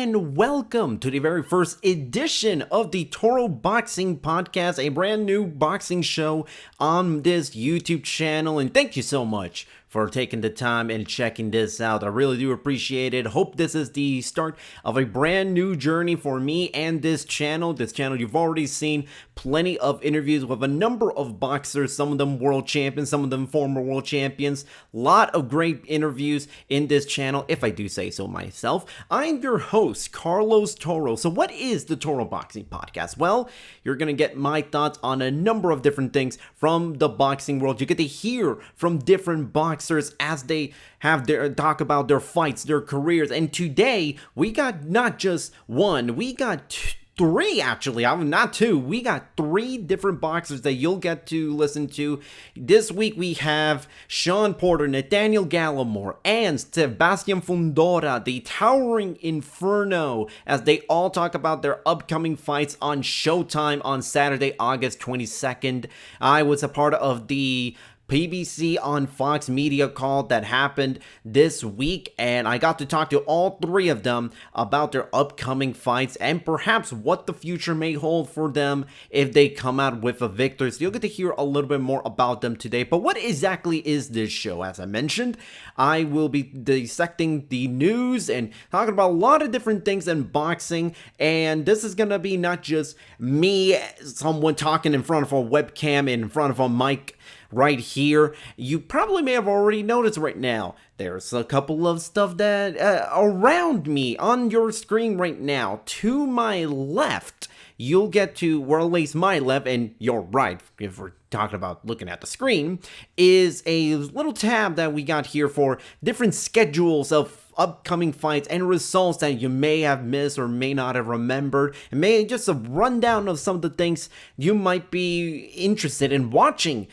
and welcome to the very first edition of the Toro Boxing Podcast, a brand new boxing show on this YouTube channel. And thank you so much for taking the time and checking this out. I really do appreciate it. Hope this is the start of a brand new journey for me and this channel. You've already seen plenty of interviews with a number of boxers, some of them world champions, some of them former world champions. Lot of great interviews in this channel, if I do say so myself. I'm your host, Carlos Toro. So what is the Toro Boxing Podcast? Well, you're going to get my thoughts on a number of different things from the boxing world. You get to hear from different boxers as they have their talk about their fights, their careers. And today we got not just one, we got three, actually. Not two. We got three different boxers that you'll get to listen to. This week we have Shawn Porter, Nathaniel Gallimore, and Sebastian Fundora, the towering inferno, as they all talk about their upcoming fights on Showtime on Saturday, August 22nd. I was a part of the PBC on Fox media call that happened this week, and I got to talk to all three of them about their upcoming fights and perhaps what the future may hold for them if they come out with a victory. So you'll get to hear a little bit more about them today. But what exactly is this show? As I mentioned, I will be dissecting the news and talking about a lot of different things in boxing, and this is gonna be not just me, someone talking in front of a webcam, in front of a mic right here. You probably may have already noticed right now, there's a couple of stuff that around me on your screen right now. To my left, you'll get to, or at least my left, and your right, if we're talking about looking at the screen, is a little tab that we got here for different schedules of upcoming fights and results that you may have missed or may not have remembered, and maybe just a rundown of some of the things you might be interested in watching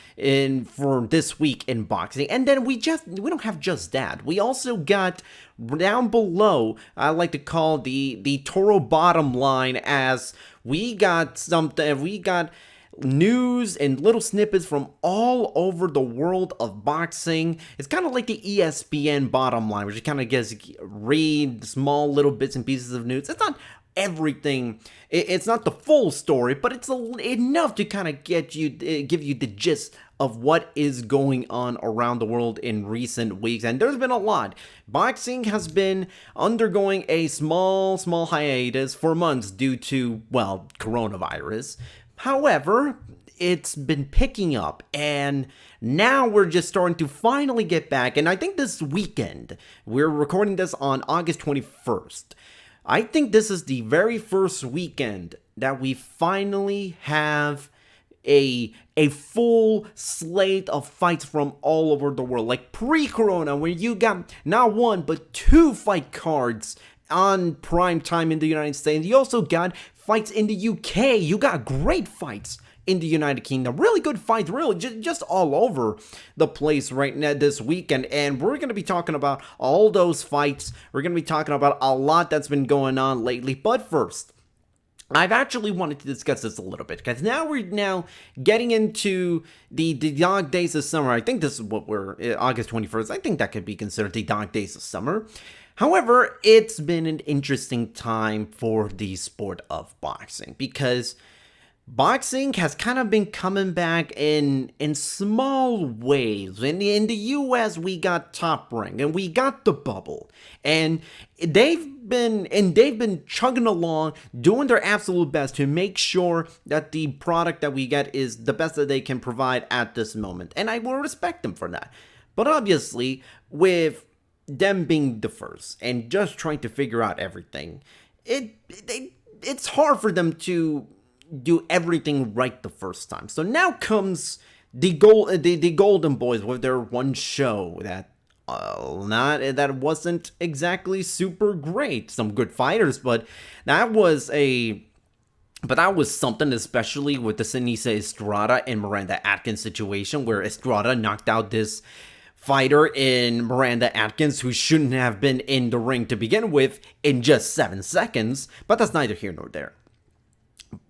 for this week in boxing. And then we don't have just that. We also got down below, I like to call the Toro bottom line, as we got news and little snippets from all over the world of boxing. It's kind of like the ESPN bottom line, which kind of gets read small little bits and pieces of news. It's not everything. It's not the full story, but it's enough to kind of give you the gist of what is going on around the world in recent weeks. And there's been a lot. Boxing has been undergoing a small hiatus for months due to, well, coronavirus. However, it's been picking up, and now we're just starting to finally get back. And I think this weekend, we're recording this on August 21st. I think this is the very first weekend that we finally have a full slate of fights from all over the world. Like pre-corona, where you got not one, but two fight cards on prime time in the United States. You also got fights in the UK. You got great fights in the United Kingdom. Really good fights, really just all over the place right now this weekend. And we're going to be talking about all those fights. We're going to be talking about a lot that's been going on lately. But first, I've actually wanted to discuss this a little bit, because now we're getting into the dog days of summer. I think this is what we're, August 21st. I think that could be considered the dog days of summer. However, it's been an interesting time for the sport of boxing, because boxing has kind of been coming back in small waves. In the US, we got Top Rank and we got the Bubble, and they've been chugging along, doing their absolute best to make sure that the product that we get is the best that they can provide at this moment, and I will respect them for that. But obviously, with them being the first and just trying to figure out everything, it's hard for them to do everything right the first time. So now comes the Golden Boys with their one show that wasn't exactly super great. Some good fighters, but that was something, especially with the Sinisa Estrada and Miranda Atkins situation, where Estrada knocked out this fighter in Miranda Atkins, who shouldn't have been in the ring to begin with, in just 7 seconds. But that's neither here nor there.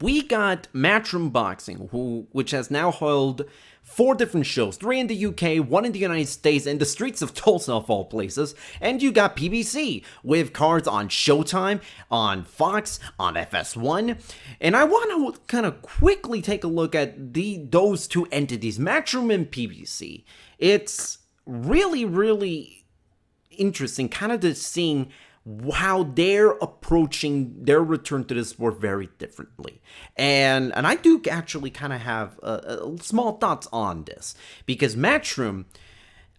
we got Matchroom Boxing, which has now held 4 different shows, 3 in the UK, 1 in the United States, in the streets of Tulsa of all places, and you got PBC with cards on Showtime, on Fox, on FS1, and I want to kind of quickly take a look at those 2 entities, Matchroom and PBC. It's really, really interesting kind of just seeing how they're approaching their return to the sport very differently. And I do actually kind of have small thoughts on this, because Matchroom,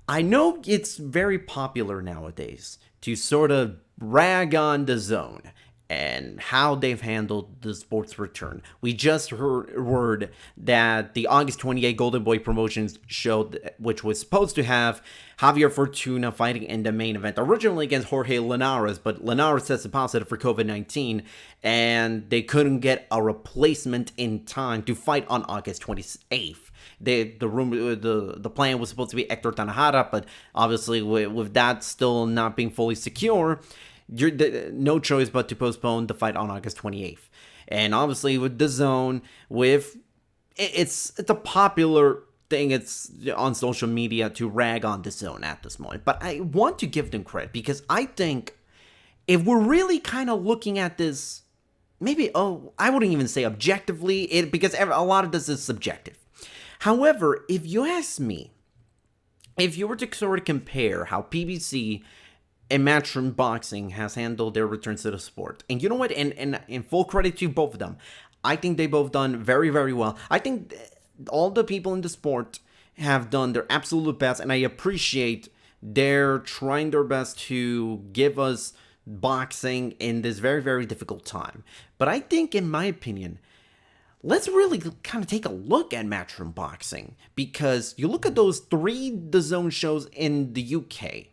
I know it's very popular nowadays to sort of rag on the Zone and how they've handled the sport's return. We just heard word that the August 28 Golden Boy Promotions show, which was supposed to have Javier Fortuna fighting in the main event, originally against Jorge Linares, but Linares tested positive for COVID-19, and they couldn't get a replacement in time to fight on August 28th. The plan was supposed to be Hector Tanajara, but obviously with that still not being fully secure, no choice but to postpone the fight on August 28th. And obviously with the Zone, it's a popular thing, it's on social media to rag on the Zone at this moment. But I want to give them credit, because I think if we're really kind of looking at this, I wouldn't even say objectively, because a lot of this is subjective. However, if you ask me, if you were to sort of compare how PBC and Matchroom Boxing has handled their returns to the sport, and you know what, and in full credit to both of them, I think they both done very, very well. I think all the people in the sport have done their absolute best, and I appreciate they're trying their best to give us boxing in this very, very difficult time. But I think, in my opinion, let's really kind of take a look at Matchroom Boxing, because you look at those 3 DAZN shows in the UK.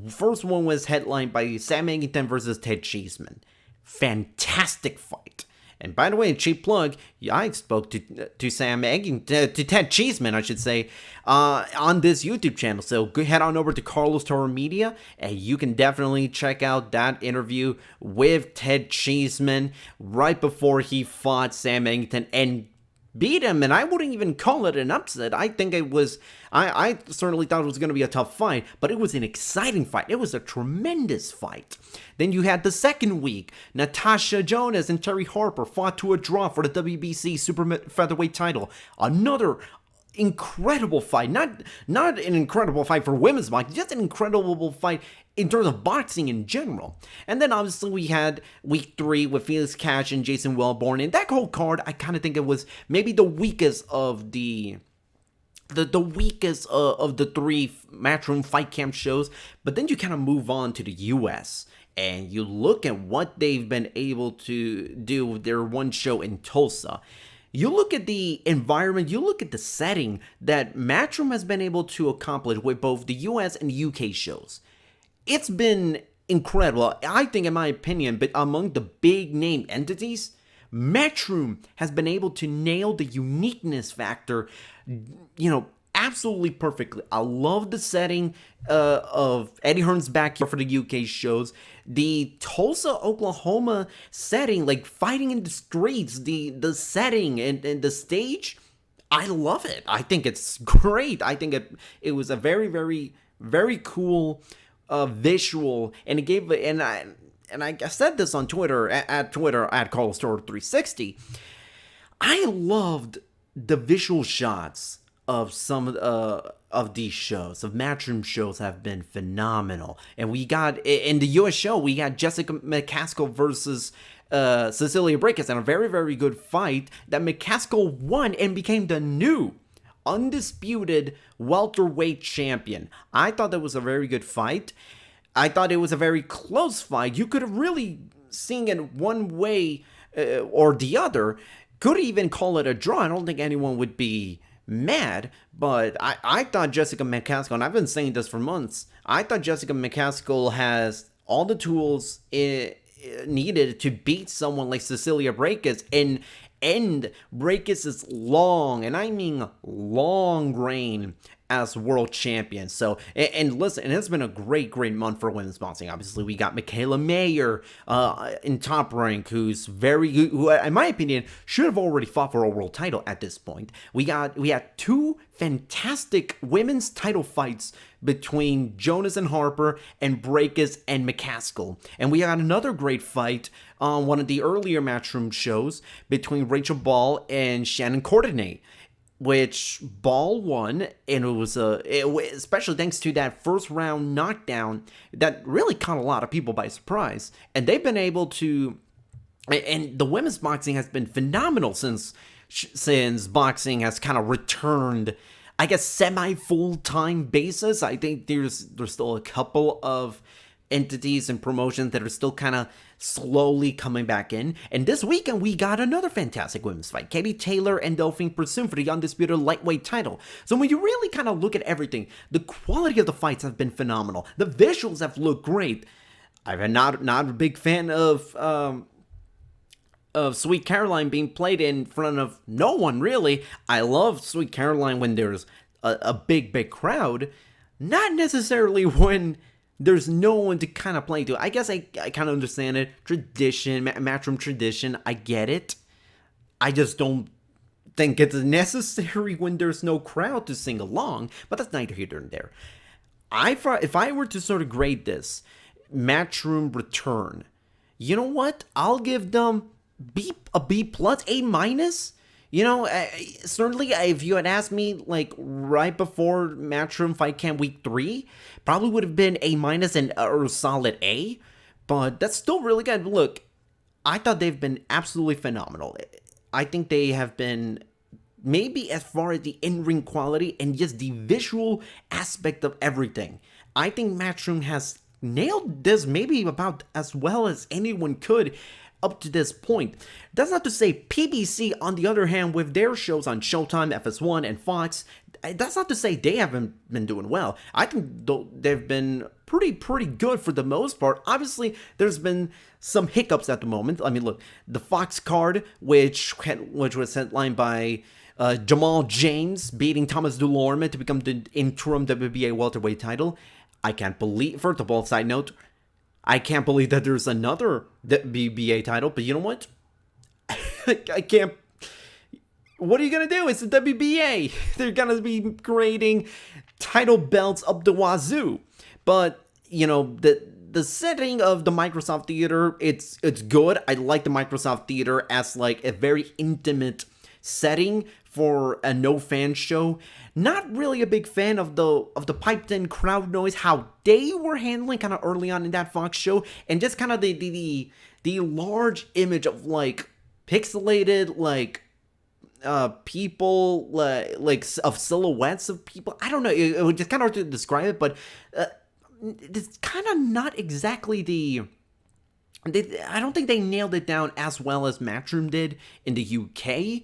First one was headlined by Sam Mannington versus Ted Cheeseman. Fantastic fight. And by the way, cheap plug, I spoke to Sam Mannington, to Ted Cheeseman, I should say, on this YouTube channel. So go head on over to Carlos Toro Media, and you can definitely check out that interview with Ted Cheeseman right before he fought Sam Mannington and beat him, and I wouldn't even call it an upset. I think it was, I certainly thought it was going to be a tough fight, but it was an exciting fight. It was a tremendous fight. Then you had the second week, Natasha Jonas and Terry Harper fought to a draw for the WBC super featherweight title. Another incredible fight, not an incredible fight for women's boxing, just an incredible fight in terms of boxing in general. And then obviously we had week 3 with Felix Cash and Jason Wellborn, and that whole card, I kind of think it was maybe the weakest of the weakest of the 3 Matchroom Fight Camp shows. But then you kind of move on to the US, and you look at what they've been able to do with their one show in Tulsa. You look at the environment, you look at the setting that Matchroom has been able to accomplish with both the US and UK shows. It's been incredible. I think, in my opinion, but among the big name entities, Matchroom has been able to nail the uniqueness factor, absolutely perfectly. I love the setting of Eddie Hearn's backyard for the UK shows. The Tulsa, Oklahoma setting, like fighting in the streets, the setting and the stage, I love it. I think it's great. I think it was a very, very, very cool visual, and it gave, and I said this on Twitter, at Carlos Toro 360. I loved the visual shots of some of these shows, of Matchroom shows, have been phenomenal. And we got, in the US show, we got Jessica McCaskill versus Cecilia Brækhus, and a very, very good fight that McCaskill won and became the new undisputed welterweight champion. I thought that was a very good fight. I thought it was a very close fight. You could have really seen it one way or the other. Could even call it a draw. I don't think anyone would be mad, but I thought Jessica McCaskill, and I've been saying this for months, I thought Jessica McCaskill has all the tools needed to beat someone like Cecilia Brækhus and Brækhus' long, and I mean long reign as world champion. So, and listen, and it's been a great month for women's boxing. Obviously, we got Michaela Mayer in top rank, who's who, in my opinion, should have already fought for a world title at this point. We had two fantastic women's title fights between Jonas and Harper and Breakus and McCaskill. And we had another great fight on one of the earlier Matchroom shows between Rachel Ball and Shannon Courtenay, which Ball won, and it was especially thanks to that first round knockdown that really caught a lot of people by surprise. And they've been able to, and the women's boxing has been phenomenal since boxing has kind of returned, I guess, semi-full-time basis. I think there's still a couple of entities and promotions that are still kind of slowly coming back in. And this weekend, we got another fantastic women's fight. Katie Taylor and Delphine Persoon for the undisputed lightweight title. So when you really kind of look at everything, the quality of the fights have been phenomenal. The visuals have looked great. I'm not a big fan of Sweet Caroline being played in front of no one, really. I love Sweet Caroline when there's a big crowd. Not necessarily when there's no one to kind of play to. I guess I kind of understand it. Tradition, Matchroom tradition, I get it. I just don't think it's necessary when there's no crowd to sing along, but that's neither here nor there. If I were to sort of grade this Matchroom return, you know what? I'll give them a B plus, A minus. You know, certainly if you had asked me like right before Matchroom Fight Camp Week 3, probably would have been A minus or solid A, but that's still really good. Look, I thought they've been absolutely phenomenal. I think they have been, maybe as far as the in-ring quality and just the visual aspect of everything, I think Matchroom has nailed this maybe about as well as anyone could up to this point. That's not to say PBC, on the other hand, with their shows on Showtime, FS1, and Fox, that's not to say they haven't been doing well. I think they've been pretty good for the most part. Obviously, there's been some hiccups at the moment. I mean, look, the Fox card, which was headlined by Jamal James beating Thomas Delorme to become the interim WBA welterweight title. I can't believe, first of all, side note, I can't believe that there's another WBA title, but you know what? I can't. What are you going to do? It's the WBA. They're going to be grading title belts up the wazoo. But, you know, the setting of the Microsoft Theater, it's good. I like the Microsoft Theater as like a very intimate setting for a no-fan show. Not really a big fan of the piped-in crowd noise, how they were handling kind of early on in that Fox show, and just kind of the large image of like pixelated like people like of silhouettes of people. I don't know. It was just kind of hard to describe it, but it's kind of not exactly I don't think they nailed it down as well as Matchroom did in the UK,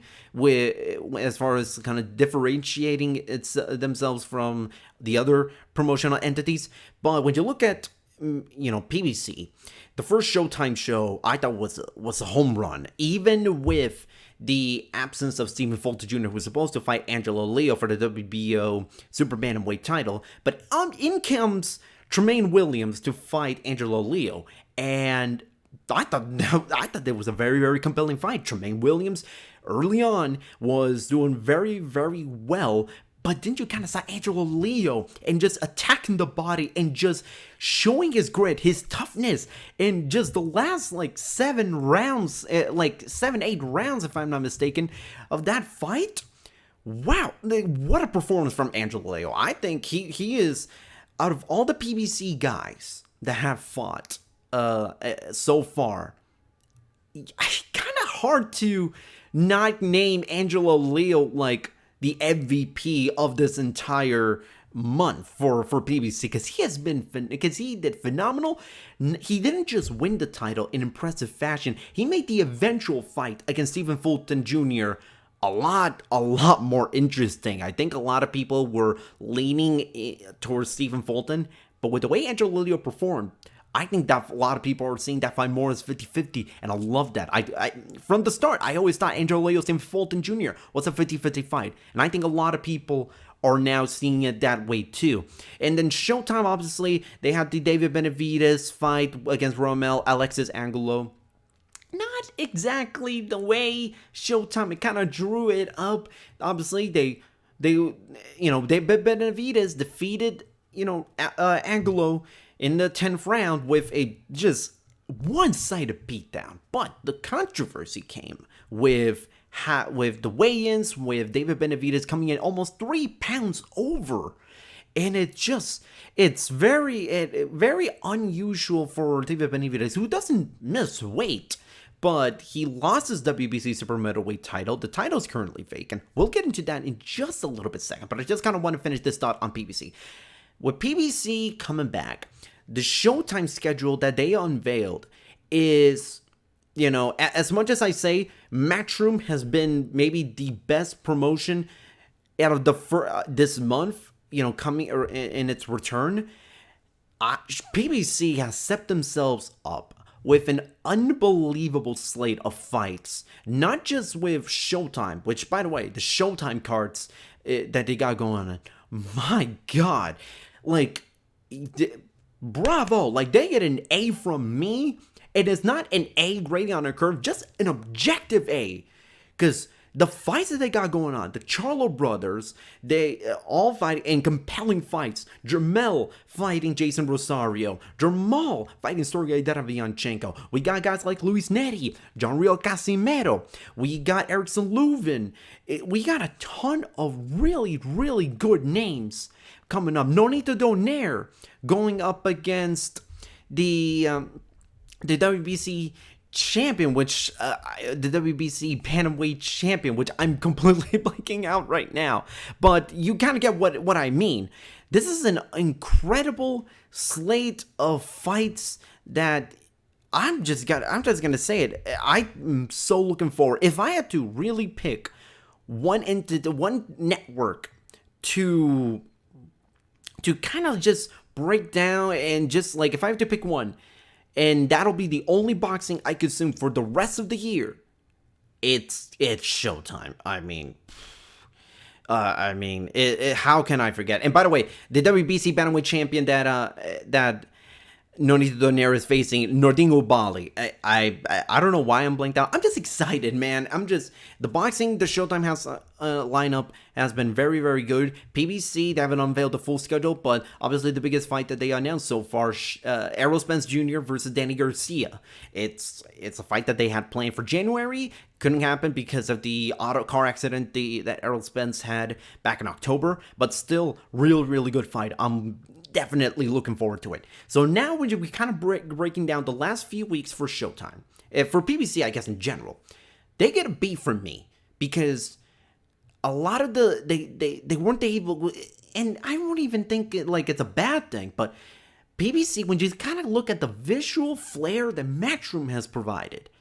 as far as kind of differentiating themselves from the other promotional entities. But when you look at, you know, PBC, the first Showtime show I thought was a home run, even with the absence of Stephen Fulton Jr., who was supposed to fight Angelo Leo for the WBO Super Bantamweight title. But in comes Tremaine Williams to fight Angelo Leo, and I thought there was a very compelling fight. Tremaine Williams early on was doing very well, but didn't you kind of saw Angelo Leo and just attacking the body and just showing his grit, his toughness, and just the last like 8 rounds, if I'm not mistaken, of that fight. Wow, what a performance from Angelo Leo. I think he is, out of all the PBC guys that have fought so far, kind of hard to not name Angelo Leo like the MVP of this entire month for PBC, because he did phenomenal. He didn't just win the title in impressive fashion, he made the eventual fight against Stephen Fulton Jr. a lot more interesting. I think a lot of people were leaning towards Stephen Fulton, but with the way Angelo Leo performed, I think that a lot of people are seeing that fight more as 50-50, and I love that. I from the start, I always thought Angel Lewis and Fulton Jr. was a 50-50 fight, and I think a lot of people are now seeing it that way too. And then Showtime, obviously, they had the David Benavidez fight against Romel Alexis Angulo. Not exactly the way Showtime kind of drew it up. Obviously, Benavidez defeated, Angulo in the 10th round with a just one-sided beatdown. But the controversy came with the weigh-ins, with David Benavidez coming in almost 3 pounds over. And it's very unusual for David Benavidez, who doesn't miss weight. But he lost his WBC super middleweight title. The title's currently vacant. We'll get into that in just a little bit second, but I just kind of want to finish this thought on PBC. With PBC coming back, the Showtime schedule that they unveiled is, as much as I say, Matchroom has been maybe the best promotion out of this month, coming in its return. PBC has set themselves up with an unbelievable slate of fights, not just with Showtime, which, by the way, the Showtime cards that they got going on, my God, bravo, they get an A from me. It is not an A grading on a curve, just an objective A, because the fights that they got going on, the Charlo brothers, they all fight in compelling fights. Jermell fighting Jason Rosario. Jamal fighting Sergey Derevyanchenko. We got guys like Luis Neri, John Real Casimero. We got Erickson Leuven. We got a ton of really, really good names coming up. Nonito Donaire going up against the WBC champion, which the WBC Bantamweight champion, which I'm completely blanking out right now, but you kind of get what I mean. This is an incredible slate of fights that I'm just gonna say it. I'm so looking forward. If I had to really pick one network to kind of just break down, and just if I have to pick one, and that'll be the only boxing I consume for the rest of the year, it's Showtime. How can I forget? And by the way, the WBC Bantamweight champion that Nonito Donaire is facing, Nordingo Bali. I don't know why I'm blanked out. I'm just excited, man. The Showtime house lineup has been very, very good. PBC, they haven't unveiled the full schedule, but obviously the biggest fight that they announced so far, Errol Spence Jr. versus Danny Garcia. It's a fight that they had planned for January. Couldn't happen because of the auto car accident that Errol Spence had back in October, but still, really good fight. I'm definitely looking forward to it. So now we kind of breaking down the last few weeks for Showtime. For PBC, I guess in general, they get a B from me because a lot of they weren't able, and I won't even think it's a bad thing, but PBC, when you kind of look at the visual flair that Matchroom has provided,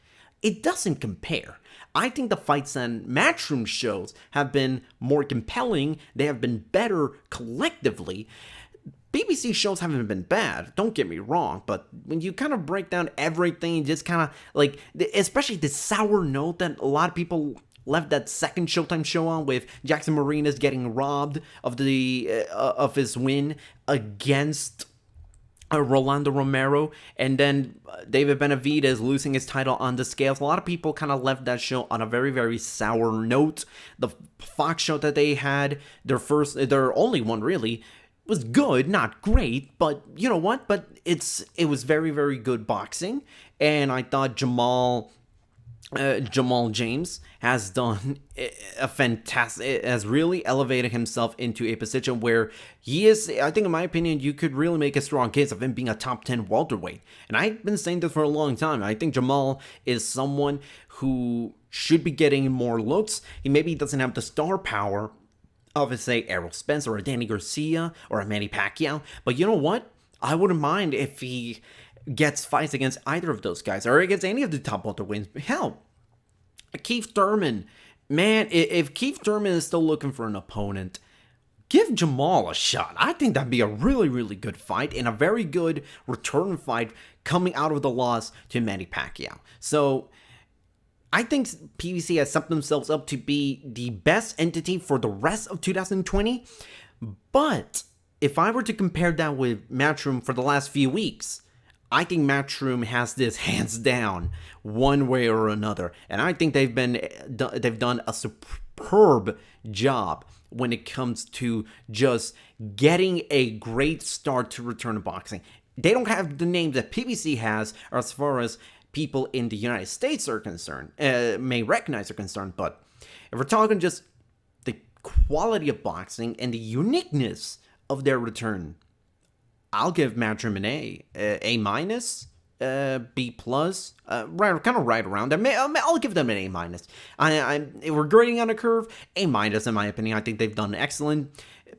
it doesn't compare. I think the fights on Matchroom shows have been more compelling. They have been better collectively. BBC shows haven't been bad, don't get me wrong, but when you kind of break down everything, just kind of especially the sour note that a lot of people left that second Showtime show on, with Jackson Marinas getting robbed of his win against Rolando Romero, and then David Benavidez losing his title on the scales. A lot of people kind of left that show on a very, very sour note. The Fox show that they had, their only one really, was good, not great, but you know what? But it was very, very good boxing, and I thought Jamal James has done a fantastic, has really elevated himself into a position where he is, I think in my opinion, you could really make a strong case of him being a top 10 welterweight. And I've been saying this for a long time. I think Jamal is someone who should be getting more looks. He maybe doesn't have the star power of, say, Errol Spence or a Danny Garcia or a Manny Pacquiao. But you know what? I wouldn't mind if he gets fights against either of those guys or against any of the top welterweights. Hell, Keith Thurman. Man, if Keith Thurman is still looking for an opponent, give Jamal a shot. I think that'd be a really, really good fight and a very good return fight coming out of the loss to Manny Pacquiao. So I think PBC has set themselves up to be the best entity for the rest of 2020. But if I were to compare that with Matchroom for the last few weeks, I think Matchroom has this hands down one way or another. And I think they've done a superb job when it comes to just getting a great start to return to boxing. They don't have the names that PBC has as far as people in the United States are concerned, may recognize are concerned. But if we're talking just the quality of boxing and the uniqueness of their return, I'll give Matchroom an A minus, B plus, right around there. I'll give them an A minus. We're grading on a curve, A minus in my opinion. I think they've done excellent.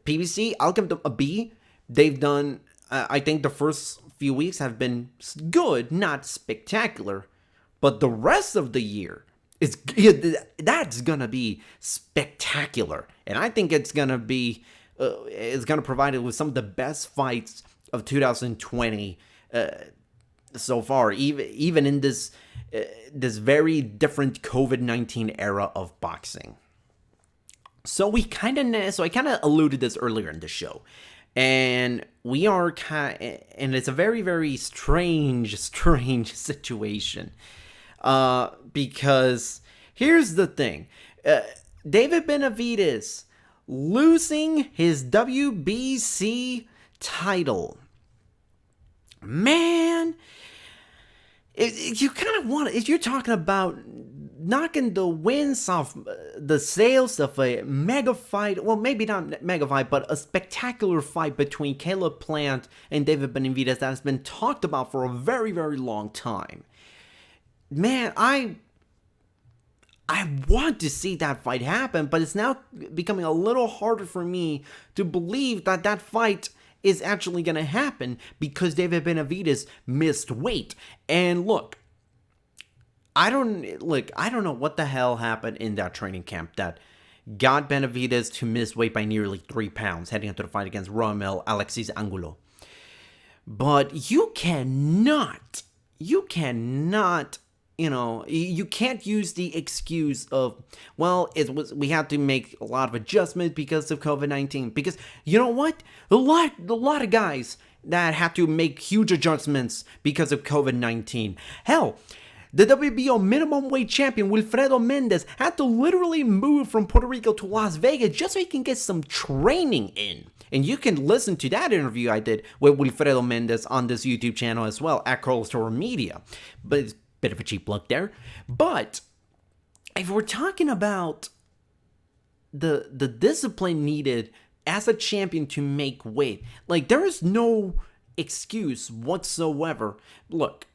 PBC, I'll give them a B. They've done, I think the first few weeks have been good, not spectacular, but the rest of the year that's gonna be spectacular, and I think it's gonna provide it with some of the best fights of 2020 so far, even in this very different COVID-19 era of boxing. So I kind of alluded this earlier in the show, and and it's a very, very strange situation, because here's the thing, David Benavidez losing his WBC title. Man, you kind of want to, if you're talking about knocking the wins off the sails of a mega fight, well, maybe not mega fight, but a spectacular fight between Caleb Plant and David Benavidez that has been talked about for a very, very long time. Man, I want to see that fight happen, but it's now becoming a little harder for me to believe that that fight is actually going to happen because David Benavidez missed weight. And look, I don't know what the hell happened in that training camp that got Benavidez to miss weight by nearly 3 pounds heading into the fight against Romel Alexis Angulo. But you cannot, you can't use the excuse of, well, we had to make a lot of adjustments because of COVID-19. Because you know what? A lot of guys that had to make huge adjustments because of COVID-19. Hell, the WBO minimum weight champion Wilfredo Mendez had to literally move from Puerto Rico to Las Vegas just so he can get some training in. And you can listen to that interview I did with Wilfredo Mendez on this YouTube channel as well, at Carlos Toro Media. But it's a bit of a cheap plug there. But if we're talking about the discipline needed as a champion to make weight, like, there is no excuse whatsoever. Look,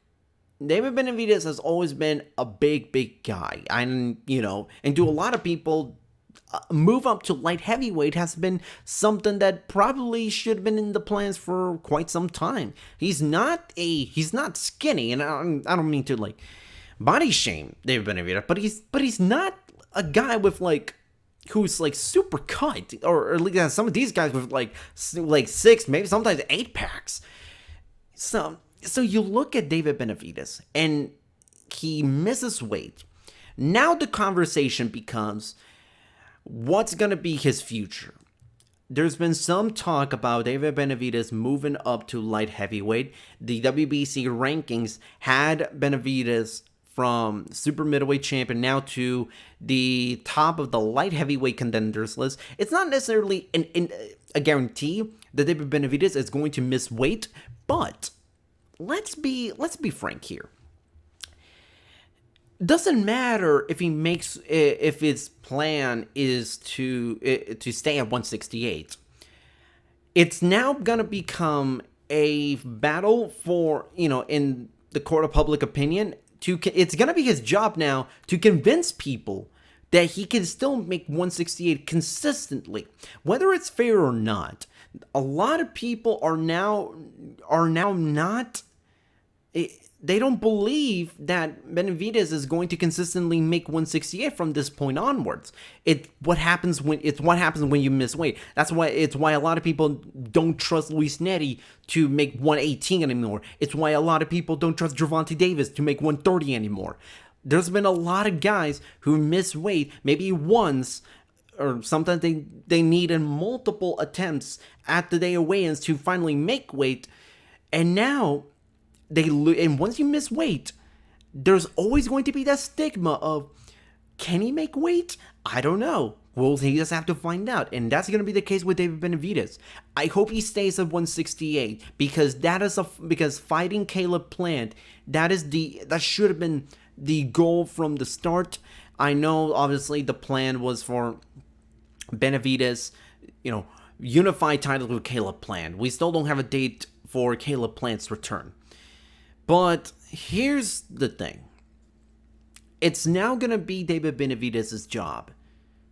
David Benavidez has always been a big guy. And to a lot of people, move up to light heavyweight has been something that probably should have been in the plans for quite some time. He's not skinny, and I don't mean to body shame David Benavidez, but he's not a guy with who's super cut, or at least some of these guys with like 6, maybe sometimes 8 packs. So you look at David Benavidez and he misses weight. Now the conversation becomes, what's going to be his future? There's been some talk about David Benavidez moving up to light heavyweight. The WBC rankings had Benavidez from super middleweight champion now to the top of the light heavyweight contenders list. It's not necessarily a guarantee that David Benavidez is going to miss weight, but let's be frank here. Doesn't matter if his plan is to stay at 168. It's now gonna become a battle for, in the court of public opinion. It's gonna be his job now to convince people that he can still make 168 consistently, whether it's fair or not. A lot of people are now not. they don't believe that Benavidez is going to consistently make 168 from this point onwards. It's what happens when you miss weight. It's why a lot of people don't trust Luis Nery to make 118 anymore. It's why a lot of people don't trust Gervonta Davis to make 130 anymore. There's been a lot of guys who miss weight maybe once, or sometimes they needed multiple attempts at the day of weigh-ins to finally make weight, and now and once you miss weight, there's always going to be that stigma of, can he make weight? I don't know. We'll just have to find out. And that's going to be the case with David Benavidez. I hope he stays at 168 because because fighting Caleb Plant, that should have been the goal from the start. I know obviously the plan was for Benavidez, unified title with Caleb Plant. We still don't have a date for Caleb Plant's return. But here's the thing. It's now going to be David Benavidez's job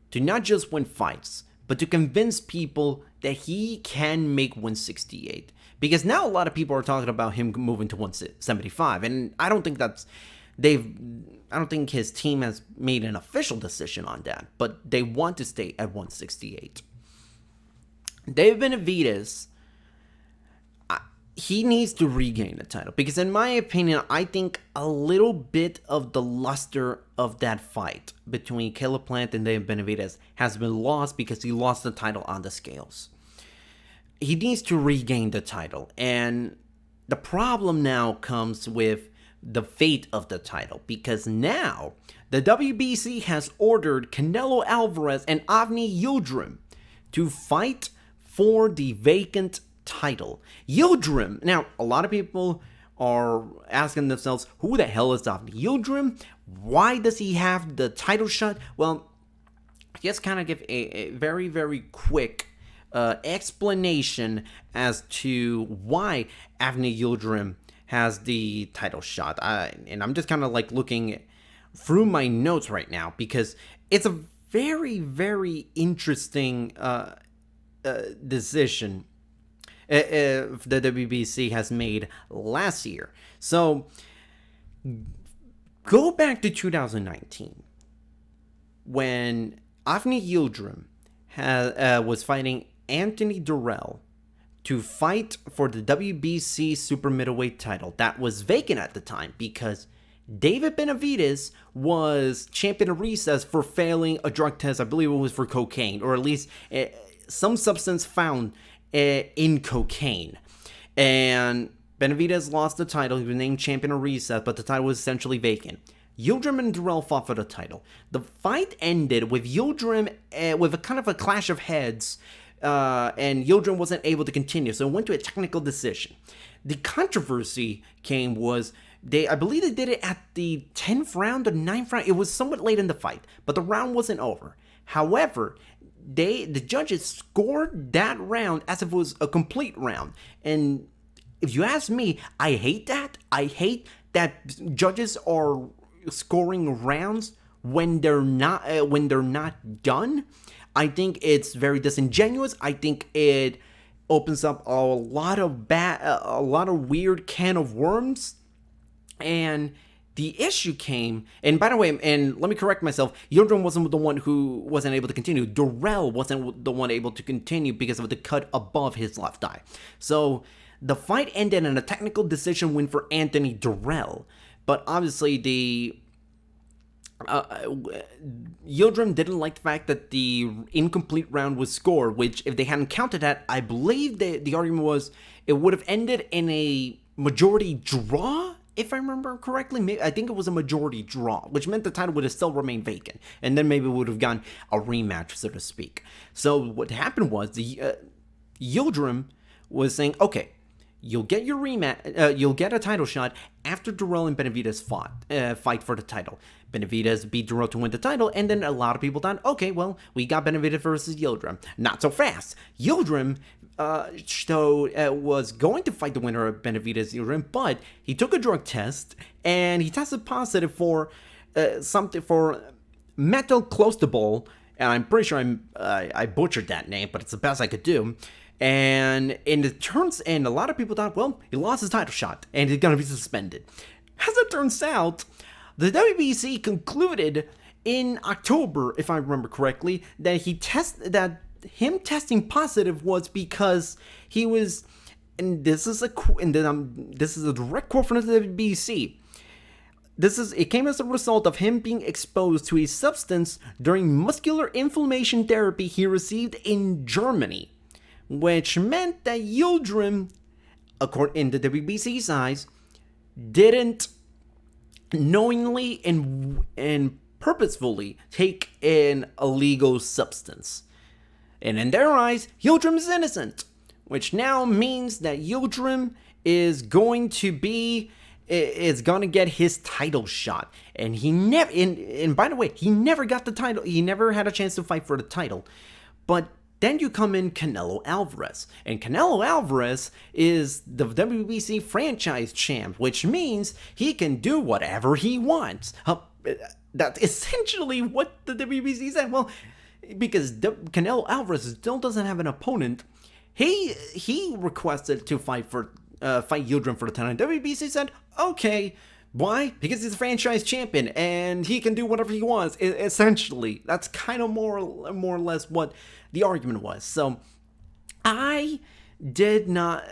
to not just win fights, but to convince people that he can make 168. Because now a lot of people are talking about him moving to 175, and I don't think his team has made an official decision on that, but they want to stay at 168. David Benavidez, he needs to regain the title because, in my opinion, I think a little bit of the luster of that fight between Caleb Plant and David Benavidez has been lost because he lost the title on the scales. He needs to regain the title, and the problem now comes with the fate of the title because now the WBC has ordered Canelo Alvarez and Avni Yildirim to fight for the vacant title. Yildirim, now a lot of people are asking themselves, who the hell is Avni Yildirim? Why does he have the title shot? Well, just kind of give a very, very quick explanation as to why Avni Yildirim has the title shot. And I'm just kind of like looking through my notes right now because it's a very, very interesting decision the WBC has made last year. So go back to 2019 when Avni Yildirim was fighting Anthony Durrell to fight for the WBC super middleweight title that was vacant at the time because David Benavidez was champion of recess for failing a drug test. I believe it was for cocaine, or at least some substance found in cocaine. And Benavidez lost the title. He was named champion of recess, but the title was essentially vacant. Yildirim and Durrell fought for the title. The fight ended with Yildirim with a kind of a clash of heads, and Yildirim wasn't able to continue, so it went to a technical decision. The controversy I believe they did it at the 10th round or 9th round. It was somewhat late in the fight, but the round wasn't over. However, the judges scored that round as if it was a complete round. And if you ask me, I hate that. I hate that judges are scoring rounds when they're not done. I think it's very disingenuous. I think it opens up a lot of weird can of worms. And the issue came, and by the way, and let me correct myself, Yildirim wasn't the one who wasn't able to continue. Durrell wasn't the one able to continue because of the cut above his left eye. So the fight ended in a technical decision win for Anthony Durrell. But obviously Yildirim didn't like the fact that the incomplete round was scored, which if they hadn't counted that, I believe the argument was it would have ended in a majority draw. If I remember correctly, I think it was a majority draw, which meant the title would have still remained vacant, and then maybe it would have gotten a rematch, so to speak. So what happened was Yildirim was saying, okay, you'll get your rematch, you'll get a title shot after Durrell and Benavidez fight for the title. Benavidez beat Durrell to win the title, and then a lot of people thought, okay, well, we got Benavidez versus Yildirim. Not so fast. Yildirim was going to fight the winner of Benavidez Yildirim, but he took a drug test and he tested positive for something for metoclostebol, and I'm pretty sure I butchered that name, but it's the best I could do. And a lot of people thought, well, he lost his title shot and he's gonna be suspended. As it turns out, the WBC concluded in October, if I remember correctly, that him testing positive was because he was, and this is a direct quote from the WBC. It came as a result of him being exposed to a substance during muscular inflammation therapy he received in Germany, which meant that Yildirim, according to WBC's eyes, didn't knowingly and purposefully take an illegal substance. And in their eyes, Yildirim is innocent, which now means that Yildirim is going to get his title shot. And he never, and by the way, he never got the title. He never had a chance to fight for the title. But then you come in Canelo Alvarez. And Canelo Alvarez is the WBC franchise champ, which means he can do whatever he wants. That's essentially what the WBC said. Well, because Canelo Alvarez still doesn't have an opponent, he requested to fight Yildirim for the title. WBC said, okay. Why? Because he's a franchise champion and he can do whatever he wants. Essentially, that's kind of more or less what the argument was. So, I did not.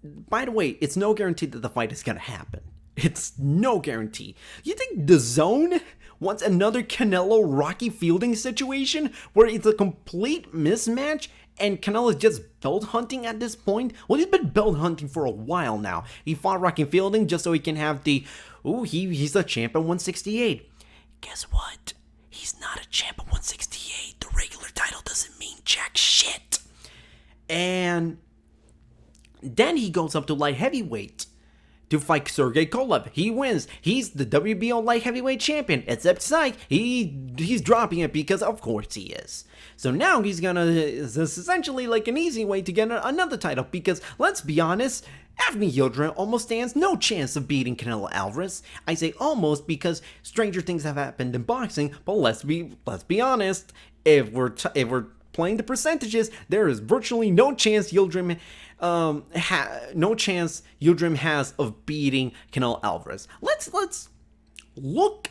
By the way, it's no guarantee that the fight is gonna happen. It's no guarantee. You think DAZN wants another Canelo Rocky Fielding situation where it's a complete mismatch? And Canelo's just belt hunting at this point? Well, he's been belt hunting for a while now. He fought Rocky Fielding just so he can have he's the champ at 168. Guess what? He's not a champ at 168. The regular title doesn't mean jack shit. And then he goes up to light heavyweight to fight Sergey Kovalev. He wins. He's the WBO light heavyweight champion. Except psych, he's dropping it because of course he is. So now this is essentially like an easy way to get another title because let's be honest, Avni Yildirim almost stands no chance of beating Canelo Alvarez. I say almost because stranger things have happened in boxing, but let's be honest, if we're playing the percentages, there is virtually no chance Yildirim has of beating Canelo Alvarez. Let's look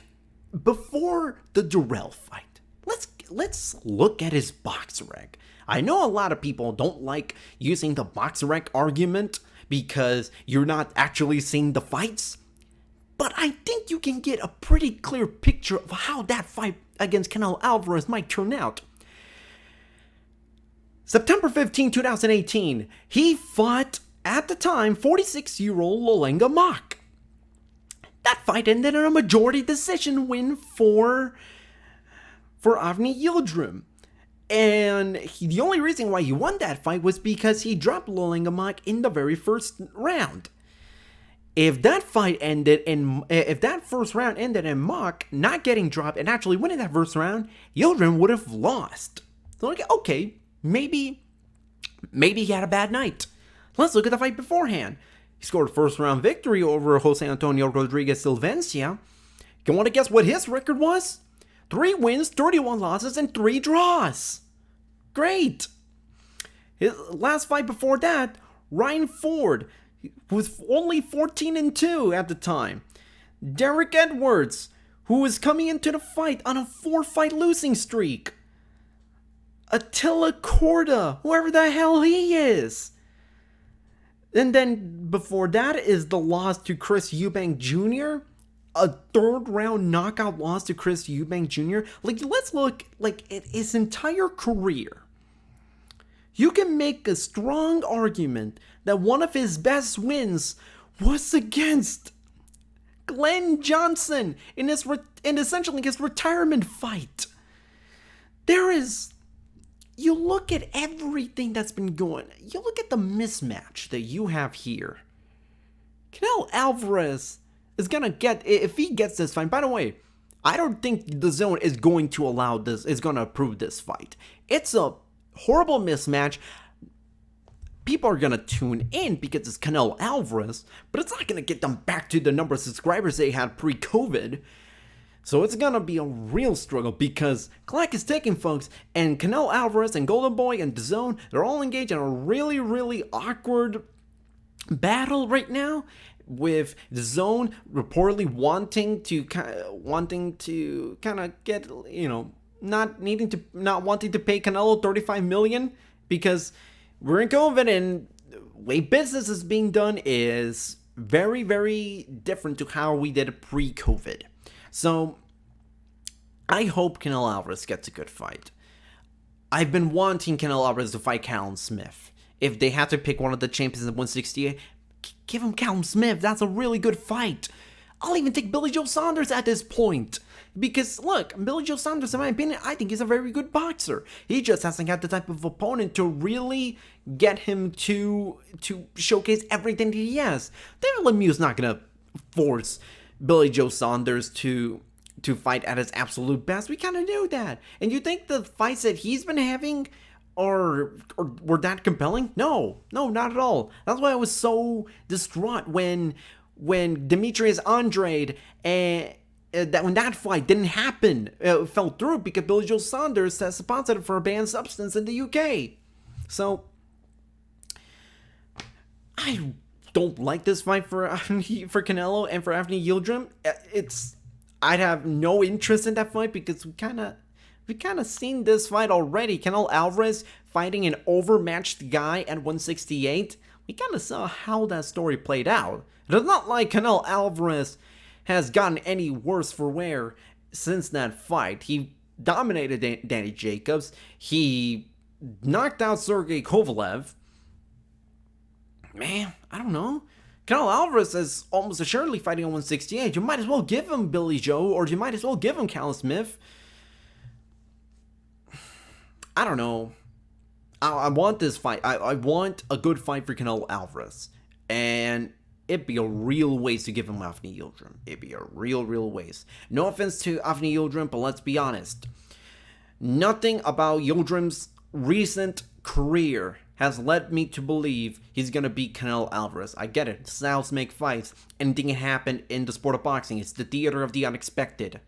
before the Durrell fight. Let's look at his box rec. I know a lot of people don't like using the box rec argument because you're not actually seeing the fights, but I think you can get a pretty clear picture of how that fight against Canelo Alvarez might turn out. September 15, 2018, he fought, at the time, 46-year-old Lolenga Mock. That fight ended in a majority decision win for Avni Yildirim. And the only reason why he won that fight was because he dropped Lolenga Mock in the very first round. If that first round ended in Mock not getting dropped and actually winning that first round, Yildirim would have lost. So okay, maybe he had a bad night. Let's look at the fight beforehand. He scored a first round victory over Jose Antonio Rodriguez Silvencia. You want to guess what his record was? 3 wins, 31 losses, and 3 draws. Great. His last fight before that, Ryan Ford, who was only 14-2 at the time. Derek Edwards, who was coming into the fight on a 4-fight losing streak. Attila Korda, whoever the hell he is. And then before that is the loss to Chris Eubank Jr., a 3rd round knockout loss to Chris Eubank Jr. Let's look at his entire career. You can make a strong argument that one of his best wins was against Glenn Johnson in essentially his retirement fight. You look at everything that's been going. You look at the mismatch that you have here. Canelo Alvarez is gonna get, if he gets this fight. By the way, I don't think DAZN is going to allow this, is gonna approve this fight. It's a horrible mismatch. People are gonna tune in because it's Canelo Alvarez, but it's not gonna get them back to the number of subscribers they had pre-COVID. So it's gonna be a real struggle because clock is ticking, folks, and Canelo Alvarez and Golden Boy and DAZN, they're all engaged in a really, really awkward battle right now with the Zone reportedly wanting to kind of get, not wanting to pay Canelo $35 million because we're in COVID, and the way business is being done is very, very different to how we did it pre-COVID. So I hope Canelo Alvarez gets a good fight. I've been wanting Canelo Alvarez to fight Callum Smith. If they have to pick one of the champions at 168, give him Callum Smith. That's a really good fight. I'll even take Billy Joe Saunders at this point. Because, look, Billy Joe Saunders, in my opinion, I think he's a very good boxer. He just hasn't got the type of opponent to really get him to showcase everything that he has. David Lemieux's not going to force Billy Joe Saunders to fight at his absolute best. We kind of knew that. And you think the fights that he's been having or were that compelling? No, not at all. That's why I was so distraught when Demetrius Andrade and when that fight didn't happen, fell through because Billy Joe Saunders tested positive for a banned substance in the UK. So I don't like this fight for Canelo and for Avni Yildirim. I'd have no interest in that fight because we kind of seen this fight already. Canelo Alvarez fighting an overmatched guy at 168. We kind of saw how that story played out. It's not like Canelo Alvarez has gotten any worse for wear since that fight. He dominated Danny Jacobs. He knocked out Sergey Kovalev. Man, I don't know. Canelo Alvarez is almost assuredly fighting on 168. You might as well give him Billy Joe, or you might as well give him Callum Smith. I don't know. I want this fight. I want a good fight for Canelo Alvarez. And it'd be a real waste to give him Avni Yildirim. It'd be a real waste. No offense to Avni Yildirim, but let's be honest. Nothing about Yildirim's recent career has led me to believe he's going to beat Canelo Alvarez. I get it. Styles make fights. Anything can happen in the sport of boxing. It's the theater of the unexpected.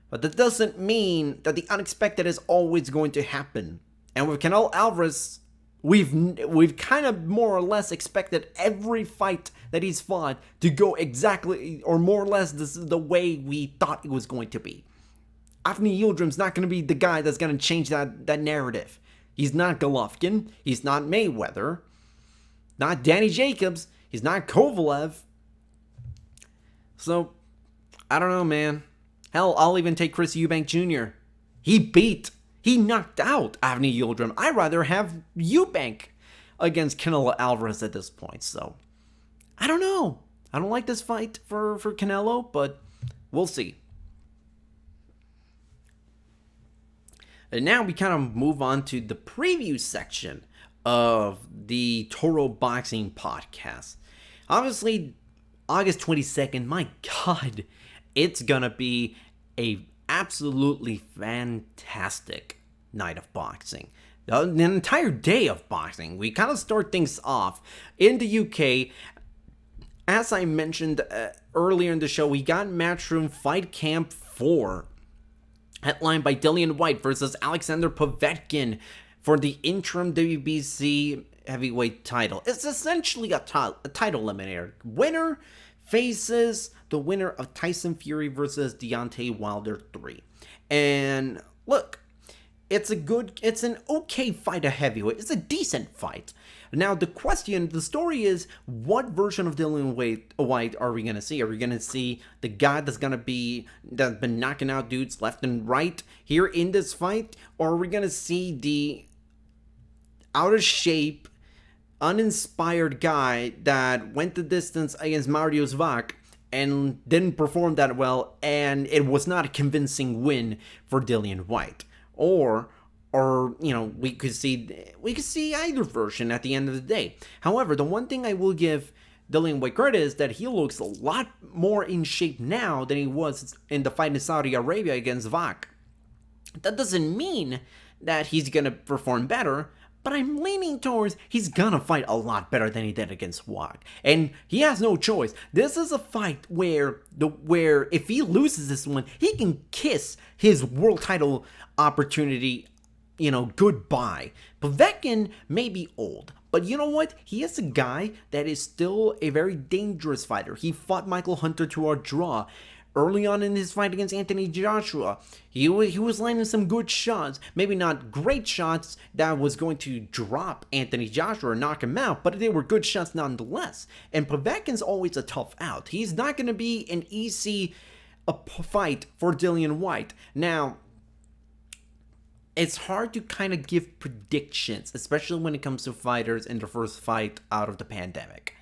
But that doesn't mean that the unexpected is always going to happen. And with Canelo Alvarez, we've kind of more or less expected every fight that he's fought to go exactly or more or less the way we thought it was going to be. Avni Yildirim's not going to be the guy that's going to change that narrative. He's not Golovkin. He's not Mayweather. Not Danny Jacobs. He's not Kovalev. So, I don't know, man. Hell, I'll even take Chris Eubank Jr. He knocked out Avni Yildirim. I'd rather have Eubank against Canelo Alvarez at this point. So, I don't know. I don't like this fight for Canelo, but we'll see. And now we kind of move on to the preview section of the Toro Boxing Podcast. Obviously, August 22nd, my God, it's gonna be a absolutely fantastic night of boxing. An entire day of boxing. We kind of start things off in the UK. As I mentioned earlier in the show, we got Matchroom Fight Camp 4. Headlined by Dillian Whyte versus Alexander Povetkin for the interim WBC heavyweight title. It's essentially a title eliminator. Winner faces the winner of Tyson Fury versus Deontay Wilder 3. And look, it's an okay fight, a heavyweight. It's a decent fight. Now, the story is, what version of Dillian Whyte are we going to see? Are we going to see the guy that's been knocking out dudes left and right here in this fight? Or are we going to see the out of shape, uninspired guy that went the distance against Mariusz Wach and didn't perform that well, and it was not a convincing win for Dillian Whyte? Or we could see either version at the end of the day. However, the one thing I will give Dillian Whyte credit is that he looks a lot more in shape now than he was in the fight in Saudi Arabia against Wach. That doesn't mean that he's gonna perform better, but I'm leaning towards he's gonna fight a lot better than he did against Wach. And he has no choice. This is a fight where if he loses this one, he can kiss his world title opportunity goodbye. Povetkin may be old, But you know what? He is a guy that is still a very dangerous fighter. He fought Michael Hunter to a draw. Early on in his fight against Anthony Joshua, he was landing some good shots. Maybe not great shots that was going to drop Anthony Joshua or knock him out, but they were good shots nonetheless. And Povetkin's always a tough out. He's not going to be an easy fight for Dillian Whyte. Now, it's hard to kind of give predictions, especially when it comes to fighters in their first fight out of the pandemic.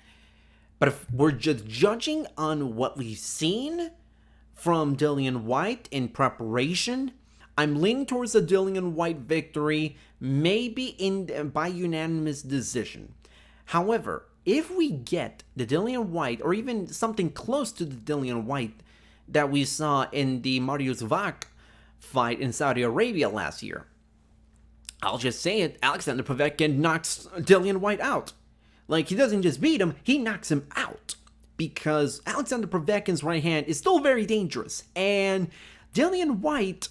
But if we're just judging on what we've seen from Dillian Whyte in preparation, I'm leaning towards a Dillian Whyte victory, maybe by unanimous decision. However, if we get the Dillian Whyte, or even something close to the Dillian Whyte that we saw in the Mariusz Wach fight in Saudi Arabia last year, I'll just say it, Alexander Povetkin knocks Dillian Whyte out. Like, he doesn't just beat him, he knocks him out. Because Alexander Povetkin's right hand is still very dangerous. And Dillian Whyte,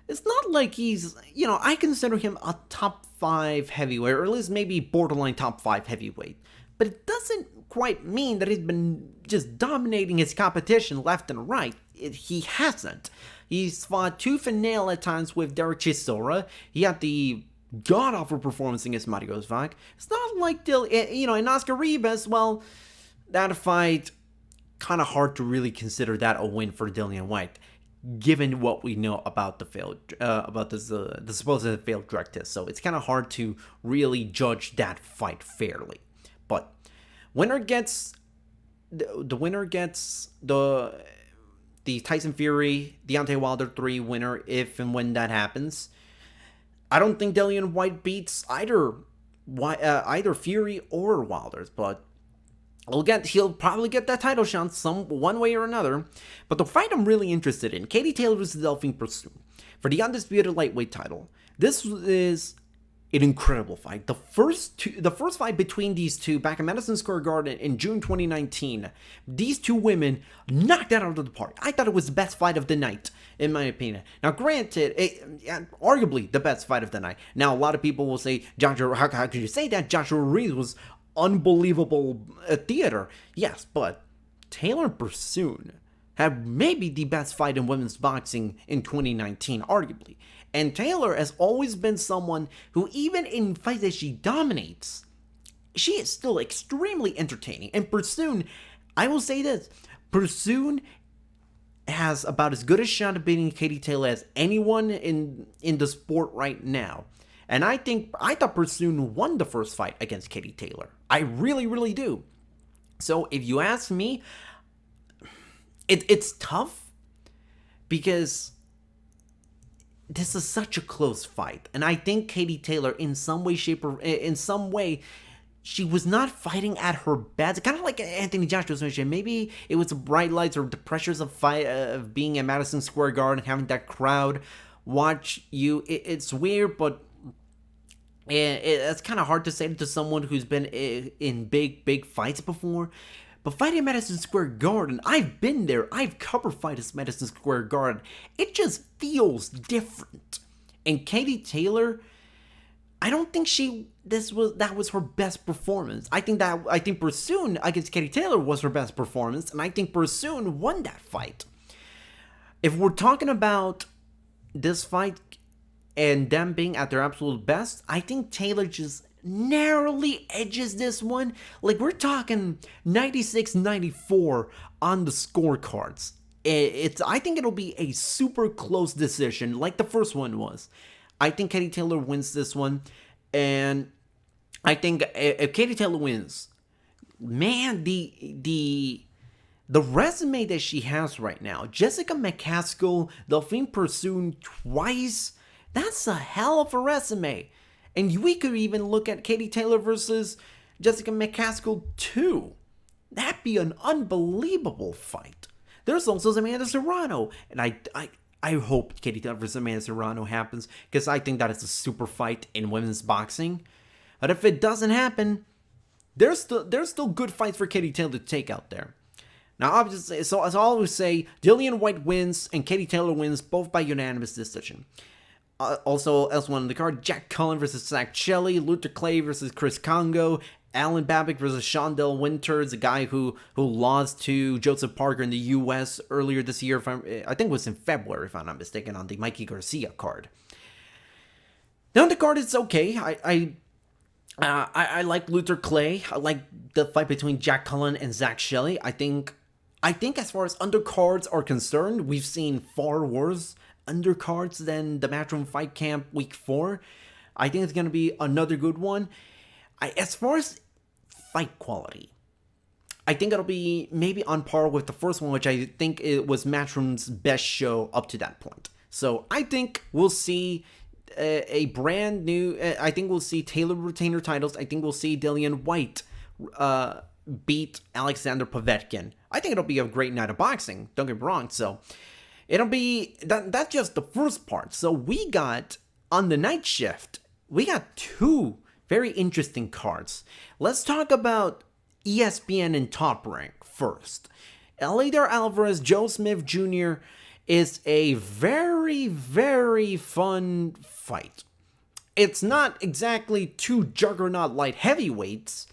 it's not like he's, I consider him a top 5 heavyweight, or at least maybe borderline top 5 heavyweight. But it doesn't quite mean that he's been just dominating his competition left and right. He hasn't. He's fought tooth and nail at times with Derek Chisora. He had the god-awful performance against Mariusz Wach. It's not like in Oscar Ribas, well, that fight, kind of hard to really consider that a win for Dillian Whyte, given what we know about the supposed failed drug test. So it's kind of hard to really judge that fight fairly. But winner gets the Tyson Fury Deontay Wilder 3 winner if and when that happens. I don't think Dillian Whyte beats either Fury or Wilder, but he'll probably get that title shot one way or another. But the fight I'm really interested in, Katie Taylor versus Delphine Persoon for the undisputed lightweight title. This is an incredible fight. The first fight between these two back at Madison Square Garden in June 2019, these two women knocked that out of the park. I thought it was the best fight of the night, in my opinion. Now, granted, arguably the best fight of the night. Now, a lot of people will say, Joshua, how could you say that? Joshua Ruiz was unbelievable theater. Yes, but Taylor and Persoon had maybe the best fight in women's boxing in 2019, arguably. And Taylor has always been someone who, even in fights that she dominates, she is still extremely entertaining. And Persoon, I will say this, Persoon has about as good a shot at beating Katie Taylor as anyone in the sport right now. And I thought Persoon won the first fight against Katie Taylor. I really, really do. So if you ask me, it's tough because this is such a close fight. And I think Katie Taylor, in some way, she was not fighting at her best. Kind of like Anthony Joshua mentioned. Maybe it was the bright lights or the pressures of being at Madison Square Garden, having that crowd watch you. It's weird, but it's kind of hard to say to someone who's been in big fights before. But fighting Madison Square Garden, I've been there. I've covered fights at Madison Square Garden. It just feels different. And Katie Taylor, I don't think that was her best performance. I think Persoon against Katie Taylor was her best performance, and I think Persoon won that fight. If we're talking about this fight and them being at their absolute best, I think Taylor just narrowly edges this one. Like, we're talking 96-94 on the scorecards. I think it'll be a super close decision, like the first one was. I think Katie Taylor wins this one, and I think if Katie Taylor wins, man, the resume that she has right now, Jessica McCaskill, Delphine Persoon twice, that's a hell of a resume. And we could even look at Katie Taylor versus Jessica McCaskill 2. That'd be an unbelievable fight. There's also Amanda Serrano, and I hope Katie Taylor versus Amanda Serrano happens, because I think that is a super fight in women's boxing. But if it doesn't happen, there's still good fights for Katie Taylor to take out there. Now, obviously, so as I always say, Dillian Whyte wins and Katie Taylor wins, both by unanimous decision. Also, else one on the card, Jack Cullen versus Zach Shelley, Luther Clay versus Chris Congo, Alan Babick versus Shondell Winters, a guy who lost to Joseph Parker in the U.S. earlier this year. I think it was in February, if I'm not mistaken, on the Mikey Garcia card. The undercard is okay. I like Luther Clay. I like the fight between Jack Cullen and Zach Shelley. I think as far as undercards are concerned, we've seen far worse undercards than the Matchroom Fight Camp Week 4. I think it's going to be another good one. As far as fight quality, I think it'll be maybe on par with the first one, which I think it was Matchroom's best show up to that point. So I think we'll see a brand new, I think we'll see Taylor retainer titles. I think we'll see Dillian White beat Alexander Povetkin. I think it'll be a great night of boxing, don't get me wrong. So it'll be, that's just the first part. So we got, on the night shift, we got two very interesting cards. Let's talk about ESPN and Top Rank first. Eleider Alvarez, Joe Smith Jr. is a very, very fun fight. It's not exactly two juggernaut light heavyweights,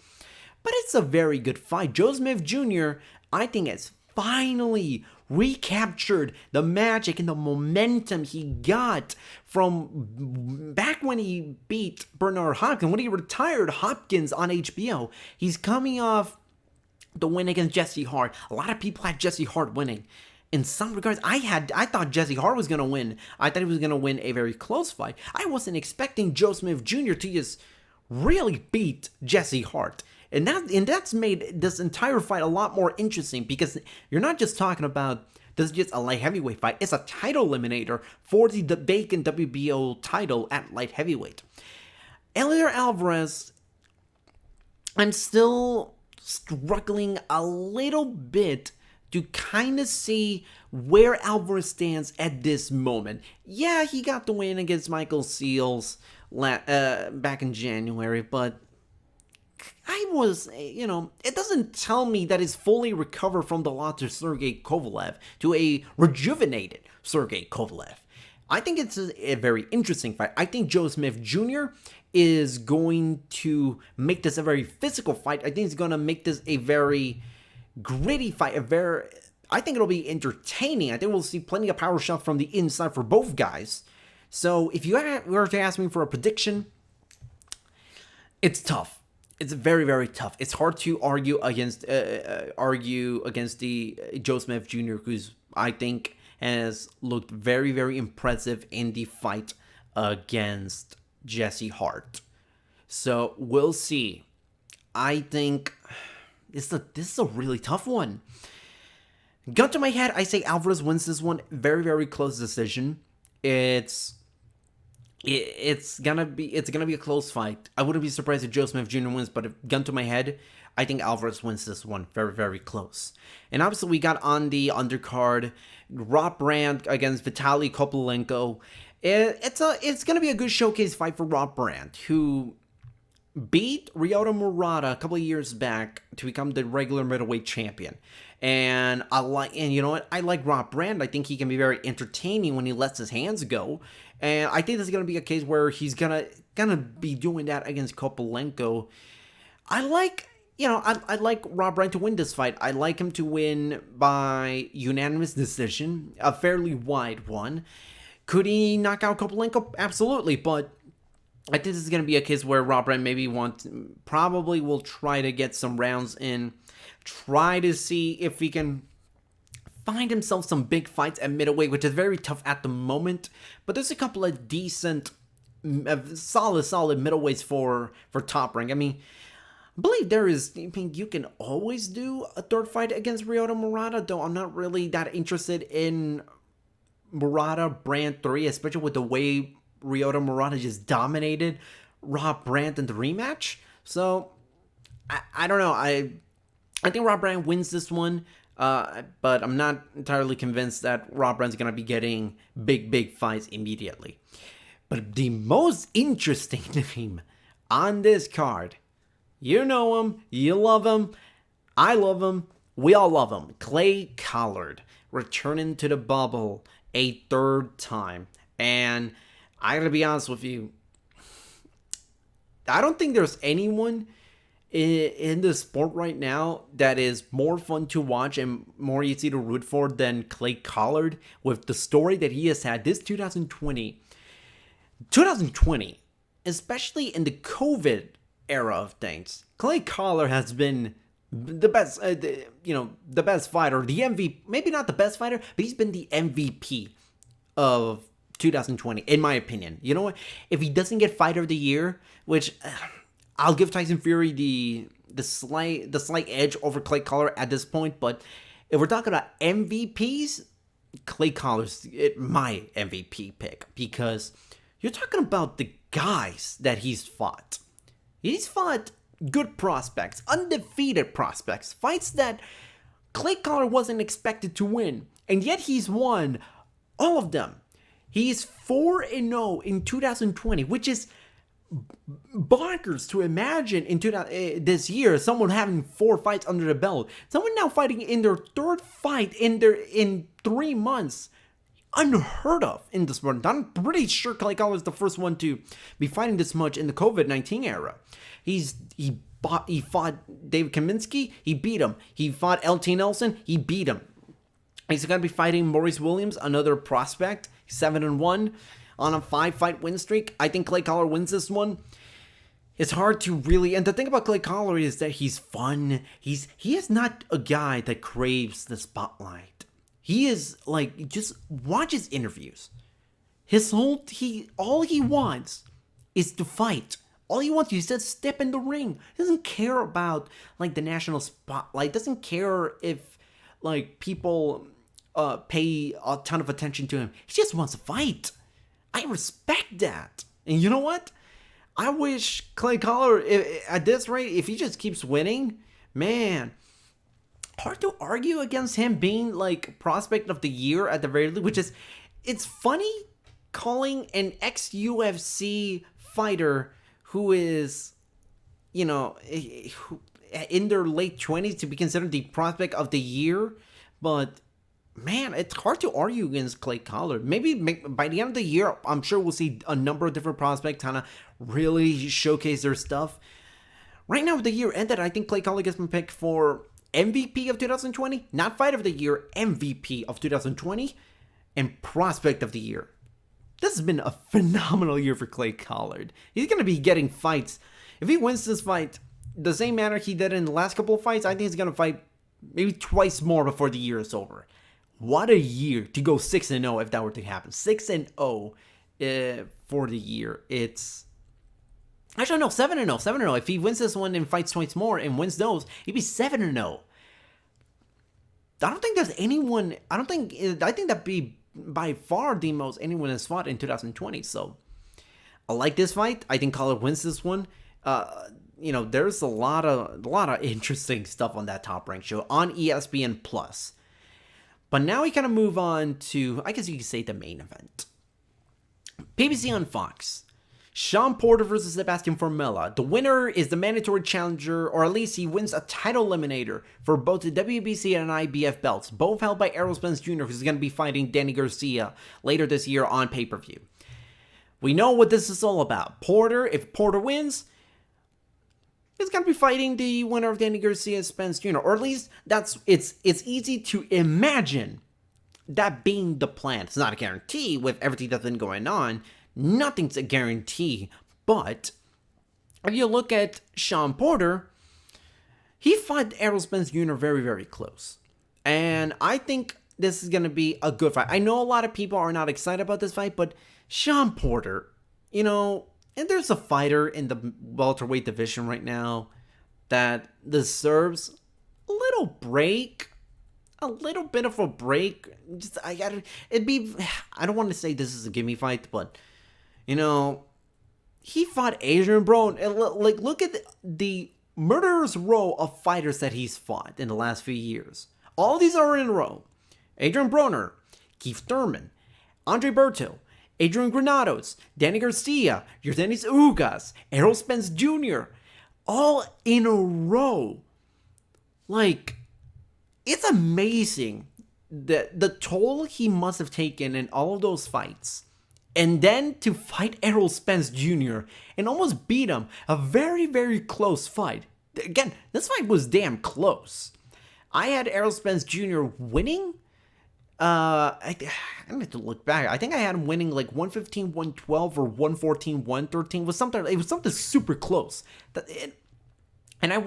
but it's a very good fight. Joe Smith Jr., I think, has finally recaptured the magic and the momentum he got from back when he beat Bernard Hopkins, when he retired Hopkins on HBO. He's coming off the win against Jesse Hart. A lot of people had Jesse Hart winning. In some regards, I thought Jesse Hart was going to win. I thought he was going to win a very close fight. I wasn't expecting Joe Smith Jr. to just really beat Jesse Hart. And that's made this entire fight a lot more interesting, because you're not just talking about this is just a light heavyweight fight. It's a title eliminator for the vacant WBO title at light heavyweight. Eleider Alvarez, I'm still struggling a little bit to kind of see where Alvarez stands at this moment. Yeah, he got the win against Michael Seals back in January, but it doesn't tell me that he's fully recovered from the loss to Sergey Kovalev, to a rejuvenated Sergey Kovalev. I think it's a very interesting fight. I think Joe Smith Jr. is going to make this a very physical fight. I think he's going to make this a very gritty fight. I think it'll be entertaining. I think we'll see plenty of power shots from the inside for both guys. So if you were to ask me for a prediction, it's tough. It's very, very tough. It's hard to argue against the Joe Smith Jr., who's, I think, has looked very, very impressive in the fight against Jesse Hart. So we'll see. I think this is a really tough one. Gun to my head, I say Alvarez wins this one. Very, very close decision. It's gonna be a close fight. I wouldn't be surprised if Joe Smith Jr. wins, but if gun to my head, I think Alvarez wins this one. Very, very close. And obviously we got on the undercard Rob Brandt against Vitaly Koppelenko. It's gonna be a good showcase fight for Rob Brandt, who beat Ryota Murata a couple of years back to become the regular middleweight champion. And you know what? I like Rob Brandt. I think he can be very entertaining when he lets his hands go. And I think this is going to be a case where he's gonna be doing that against Koppelenko. I like Rob Brandt to win this fight. I like him to win by unanimous decision, a fairly wide one. Could he knock out Koppelenko? Absolutely, but I think this is going to be a case where Rob Brandt probably will try to get some rounds in, try to see if he can find himself some big fights at middleweight, which is very tough at the moment. But there's a couple of decent, solid middleweights for Top Rank. I believe you can always do a third fight against Ryota Murata, though I'm not really that interested in Murata Brandt 3, especially with the way Ryota Murata just dominated Rob Brandt in the rematch. So I don't know. I think Rob Brandt wins this one, but I'm not entirely convinced that Rob Brandt's going to be getting big fights immediately. But the most interesting name on this card, you know him, you love him, I love him, we all love him. Clay Collard returning to the bubble a third time. And I gotta be honest with you. I don't think there's anyone in the sport right now that is more fun to watch and more easy to root for than Clay Collard with the story that he has had this 2020, especially in the COVID era of things. Clay Collard has been the best, the best fighter, the MVP, maybe not the best fighter, but he's been the MVP of 2020, in my opinion. You know what? If he doesn't get Fighter of the Year, which I'll give Tyson Fury the slight edge over Clay Collard at this point, but if we're talking about MVPs, Clay Collar's my MVP pick, because you're talking about the guys that he's fought. He's fought good prospects, undefeated prospects, fights that Clay Collard wasn't expected to win, and yet he's won all of them. He's 4-0 in 2020, which is bonkers to imagine this year, someone having 4 fights under the belt. Someone now fighting in their 3rd fight in 3 months. Unheard of in the sport. I'm pretty sure Clay Collard is the first one to be fighting this much in the COVID-19 era. He fought David Kaminsky, he beat him. He fought LT Nelson, he beat him. He's going to be fighting Maurice Williams, another prospect, 7-1 on a 5-fight win streak. I think Clay Collard wins this one. It's hard to really, and the thing about Clay Collard is that he's fun. He is not a guy that craves the spotlight. He is like, just watch his interviews. All he wants is to fight. All he wants is to step in the ring. He doesn't care about like the national spotlight. Doesn't care if like people pay a ton of attention to him. He just wants to fight. I respect that. And you know what? I wish Clay Collard, at this rate, if he just keeps winning, man, hard to argue against him being like prospect of the year at the very least, which is, it's funny calling an ex-UFC fighter who is, in their late 20s to be considered the prospect of the year, but man, it's hard to argue against Clay Collard. Maybe by the end of the year, I'm sure we'll see a number of different prospects kind of really showcase their stuff. Right now, with the year ended, I think Clay Collard gets been picked for MVP of 2020, not Fight of the Year, MVP of 2020, and Prospect of the Year. This has been a phenomenal year for Clay Collard. He's going to be getting fights. If he wins this fight the same manner he did in the last couple of fights, I think he's going to fight maybe twice more before the year is over. What a year to go 6-0 if that were to happen. 6-0 for the year. It's actually no, 7-0. 7-0. If he wins this one and fights twice more and wins those, he'd be 7-0. I don't think there's anyone. I think that'd be by far the most anyone has fought in 2020. So I like this fight. I think Collard wins this one. There's a lot of interesting stuff on that Top Rank show on ESPN Plus. But now we kind of move on to, I guess you could say, the main event. PBC on Fox. Shawn Porter versus Sebastian Formella. The winner is the mandatory challenger, or at least he wins a title eliminator for both the WBC and IBF belts, both held by Errol Spence Jr., who's going to be fighting Danny Garcia later this year on pay-per-view. We know what this is all about. If Porter wins, he's going to be fighting the winner of Danny Garcia, Spence Jr. Or at least it's easy to imagine that being the plan. It's not a guarantee with everything that's been going on. Nothing's a guarantee. But if you look at Shawn Porter, he fought Errol Spence Jr. very, very close. And I think this is going to be a good fight. I know a lot of people are not excited about this fight, but Shawn Porter, and there's a fighter in the welterweight division right now that deserves a little break. A little bit of a break. I don't want to say this is a gimme fight, but, he fought Adrian Broner. Look at the murderer's row of fighters that he's fought in the last few years. All these are in a row. Adrian Broner, Keith Thurman, Andre Berto, Adrian Granados, Danny Garcia, Yordenis Ugas, Errol Spence Jr., all in a row. It's amazing the toll he must have taken in all of those fights. And then to fight Errol Spence Jr. and almost beat him. A very, very close fight. Again, this fight was damn close. I had Errol Spence Jr. winning. I need to look back. I think I had him winning like 115-112 or 114-113. It was something super close. And I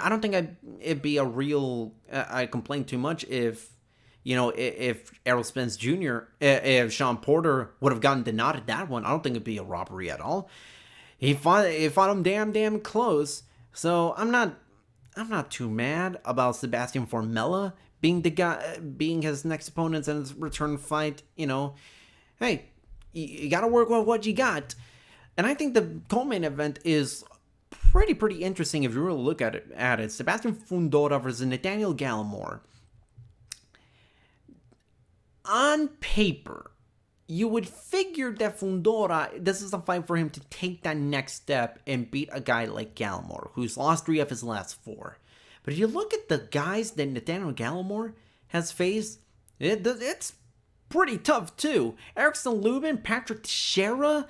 don't think it'd be a real. I'd complain too much if Errol Spence Jr. If Shawn Porter would have gotten denied that one. I don't think it'd be a robbery at all. He fought him damn close. So I'm not too mad about Sebastian Formella being the guy, being his next opponent in his return fight. Hey, you got to work with what you got. And I think the co-main event is pretty interesting if you really look at it. Sebastian Fundora versus Nathaniel Gallimore. On paper, you would figure that Fundora, this is a fight for him to take that next step and beat a guy like Gallimore, who's lost 3 of his last 4. But if you look at the guys that Nathaniel Gallimore has faced, it's pretty tough too. Erickson Lubin, Patrick Teixeira,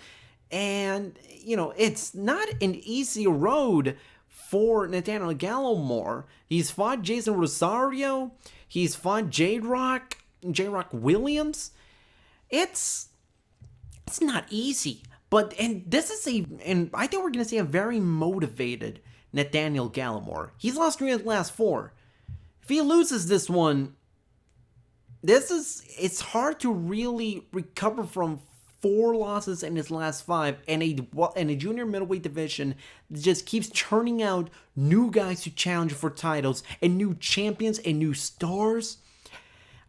and it's not an easy road for Nathaniel Gallimore. He's fought Jason Rosario, he's fought J-Rock Williams. It's not easy, and I think we're gonna see a very motivated Nathaniel Gallimore. He's lost 3 of the last 4. If he loses this one, it's hard to really recover from 4 losses in his last 5, and a junior middleweight division that just keeps churning out new guys to challenge for titles and new champions and new stars.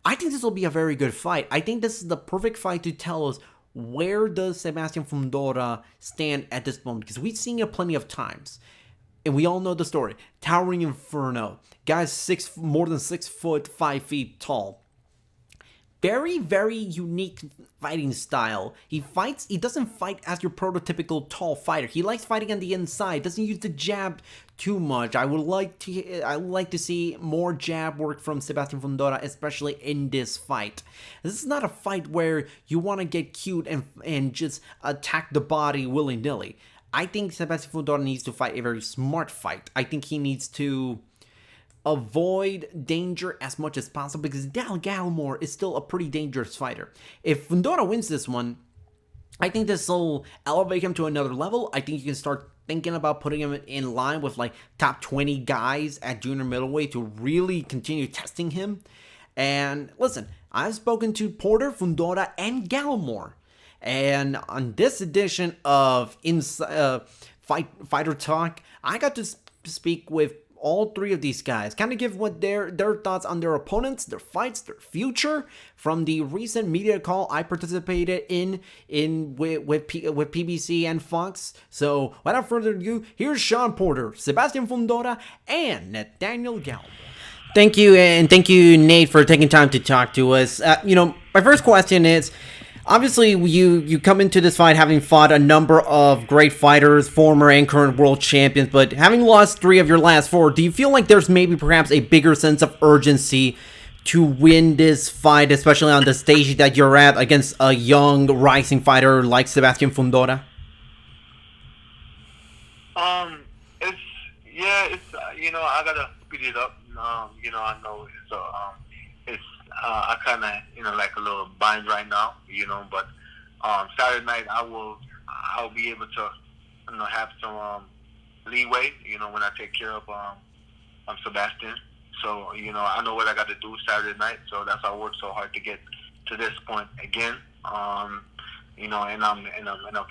I think this will be a very good fight. I think this is the perfect fight to tell us where does Sebastian Fundora stand at this moment, because we've seen it plenty of times. And we all know the story. Towering Inferno. Guy's more than 6 foot 5 feet tall. Very, very unique fighting style. He doesn't fight as your prototypical tall fighter. He likes fighting on the inside. Doesn't use the jab too much. I would like to see more jab work from Sebastian Fundora, especially in this fight. This is not a fight where you want to get cute and just attack the body willy-nilly. I think Sebastian Fundora needs to fight a very smart fight. I think he needs to avoid danger as much as possible, because Gallimore is still a pretty dangerous fighter. If Fundora wins this one, I think this will elevate him to another level. I think you can start thinking about putting him in line with like top 20 guys at junior middleweight to really continue testing him. And listen, I've spoken to Porter, Fundora, and Gallimore. And on this edition of Fighter Talk, I got to speak with all 3 of these guys, kind of give what their thoughts on their opponents, their fights, their future, from the recent media call I participated in with PBC and Fox. So without further ado, here's Shawn Porter, Sebastian Fundora, and Nathaniel Gallimore. Thank you, and thank you, Nate, for taking time to talk to us. My first question is, obviously, you come into this fight having fought a number of great fighters, former and current world champions, but having lost 3 of your last 4, do you feel like there's maybe perhaps a bigger sense of urgency to win this fight, especially on the stage that you're at against a young, rising fighter like Sebastian Fundora? I gotta speed it up. I know I kind of, like a little bind right now, but Saturday night I'll be able to, have some leeway, when I take care of Sebastian. So, I know what I got to do Saturday night, so that's why I worked so hard to get to this point again, and I'm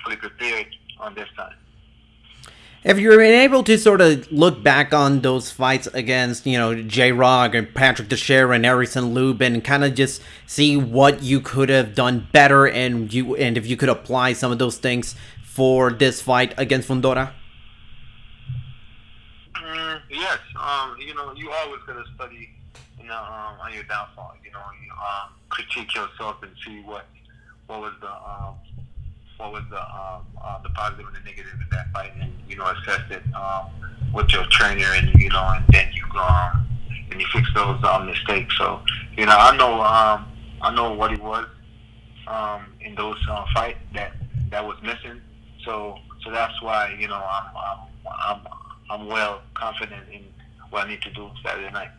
fully prepared on this time. Have you been able to sort of look back on those fights against, J-Rock and Patrick Teixeira and Erickson Lubin and kind of just see what you could have done better and if you could apply some of those things for this fight against Fundora? Yes. You always got to study, on your downfall. You critique yourself and see what was the positive and the negative in that fight, and assess it with your trainer, and and then you fix those mistakes. So I know what he was. in those fights that was missing. So that's why I'm well confident in what I need to do Saturday night.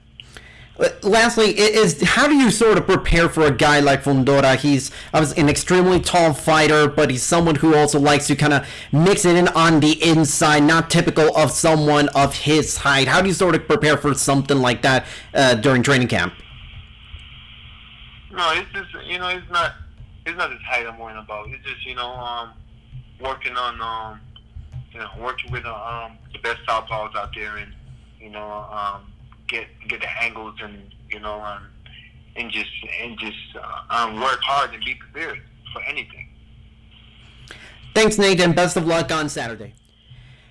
Lastly, is how do you sort of prepare for a guy like Fundora? He's obviously an extremely tall fighter, but he's someone who also likes to kind of mix it in on the inside, not typical of someone of his height. How do you sort of prepare for something like that during training camp? No, it's just it's not his height I'm worrying about. It's just working on working with the best southpaws out there, and get the angles, and just work hard and be prepared for anything. Thanks, Nate, and best of luck on Saturday.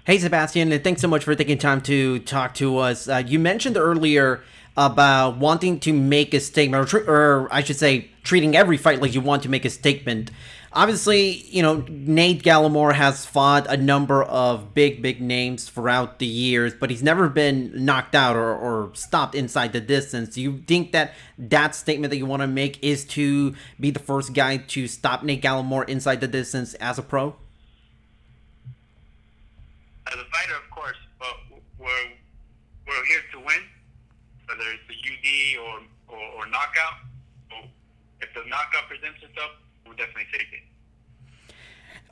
Hey, Sebastian, and thanks so much for taking time to talk to us. You mentioned earlier about wanting to make a statement, or I should say, treating every fight like you want to make a statement. Obviously, Nate Gallimore has fought a number of big names throughout the years, but he's never been knocked out or stopped inside the distance. Do you think that statement that you want to make is to be the first guy to stop Nate Gallimore inside the distance as a pro? As a fighter, of course, but we're here to win, whether it's a UD or knockout. So if the knockout presents itself, we'll definitely take it.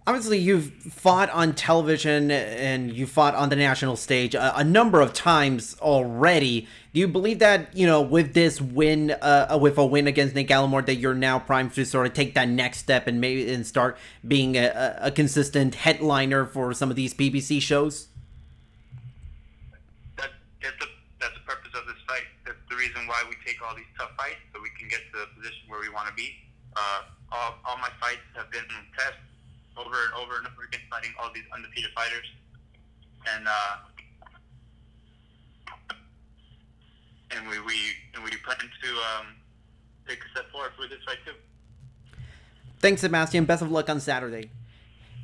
Obviously, you've fought on television and you fought on the national stage a number of times already. Do you believe that, with this win, with a win against Nate Gallimore, that you're now primed to sort of take that next step and start being a consistent headliner for some of these PBC shows? That's the purpose of this fight. That's the reason why we take all these tough fights, so we can get to the position where we want to be. All my fights have been tests over and over again, fighting all these undefeated fighters, and we plan to take a step forward for this fight too. Thanks, Sebastian. Best of luck on Saturday.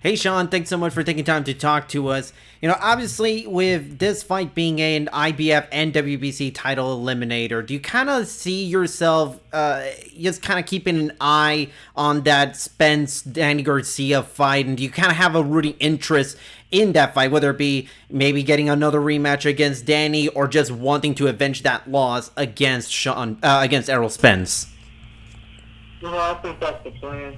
Hey, Shawn, thanks so much for taking time to talk to us. Obviously, with this fight being an IBF and WBC title eliminator, do you kind of see yourself just kind of keeping an eye on that Spence-Danny Garcia fight? And do you kind of have a rooting interest in that fight, whether it be maybe getting another rematch against Danny or just wanting to avenge that loss against against Errol Spence? I think that's the plan.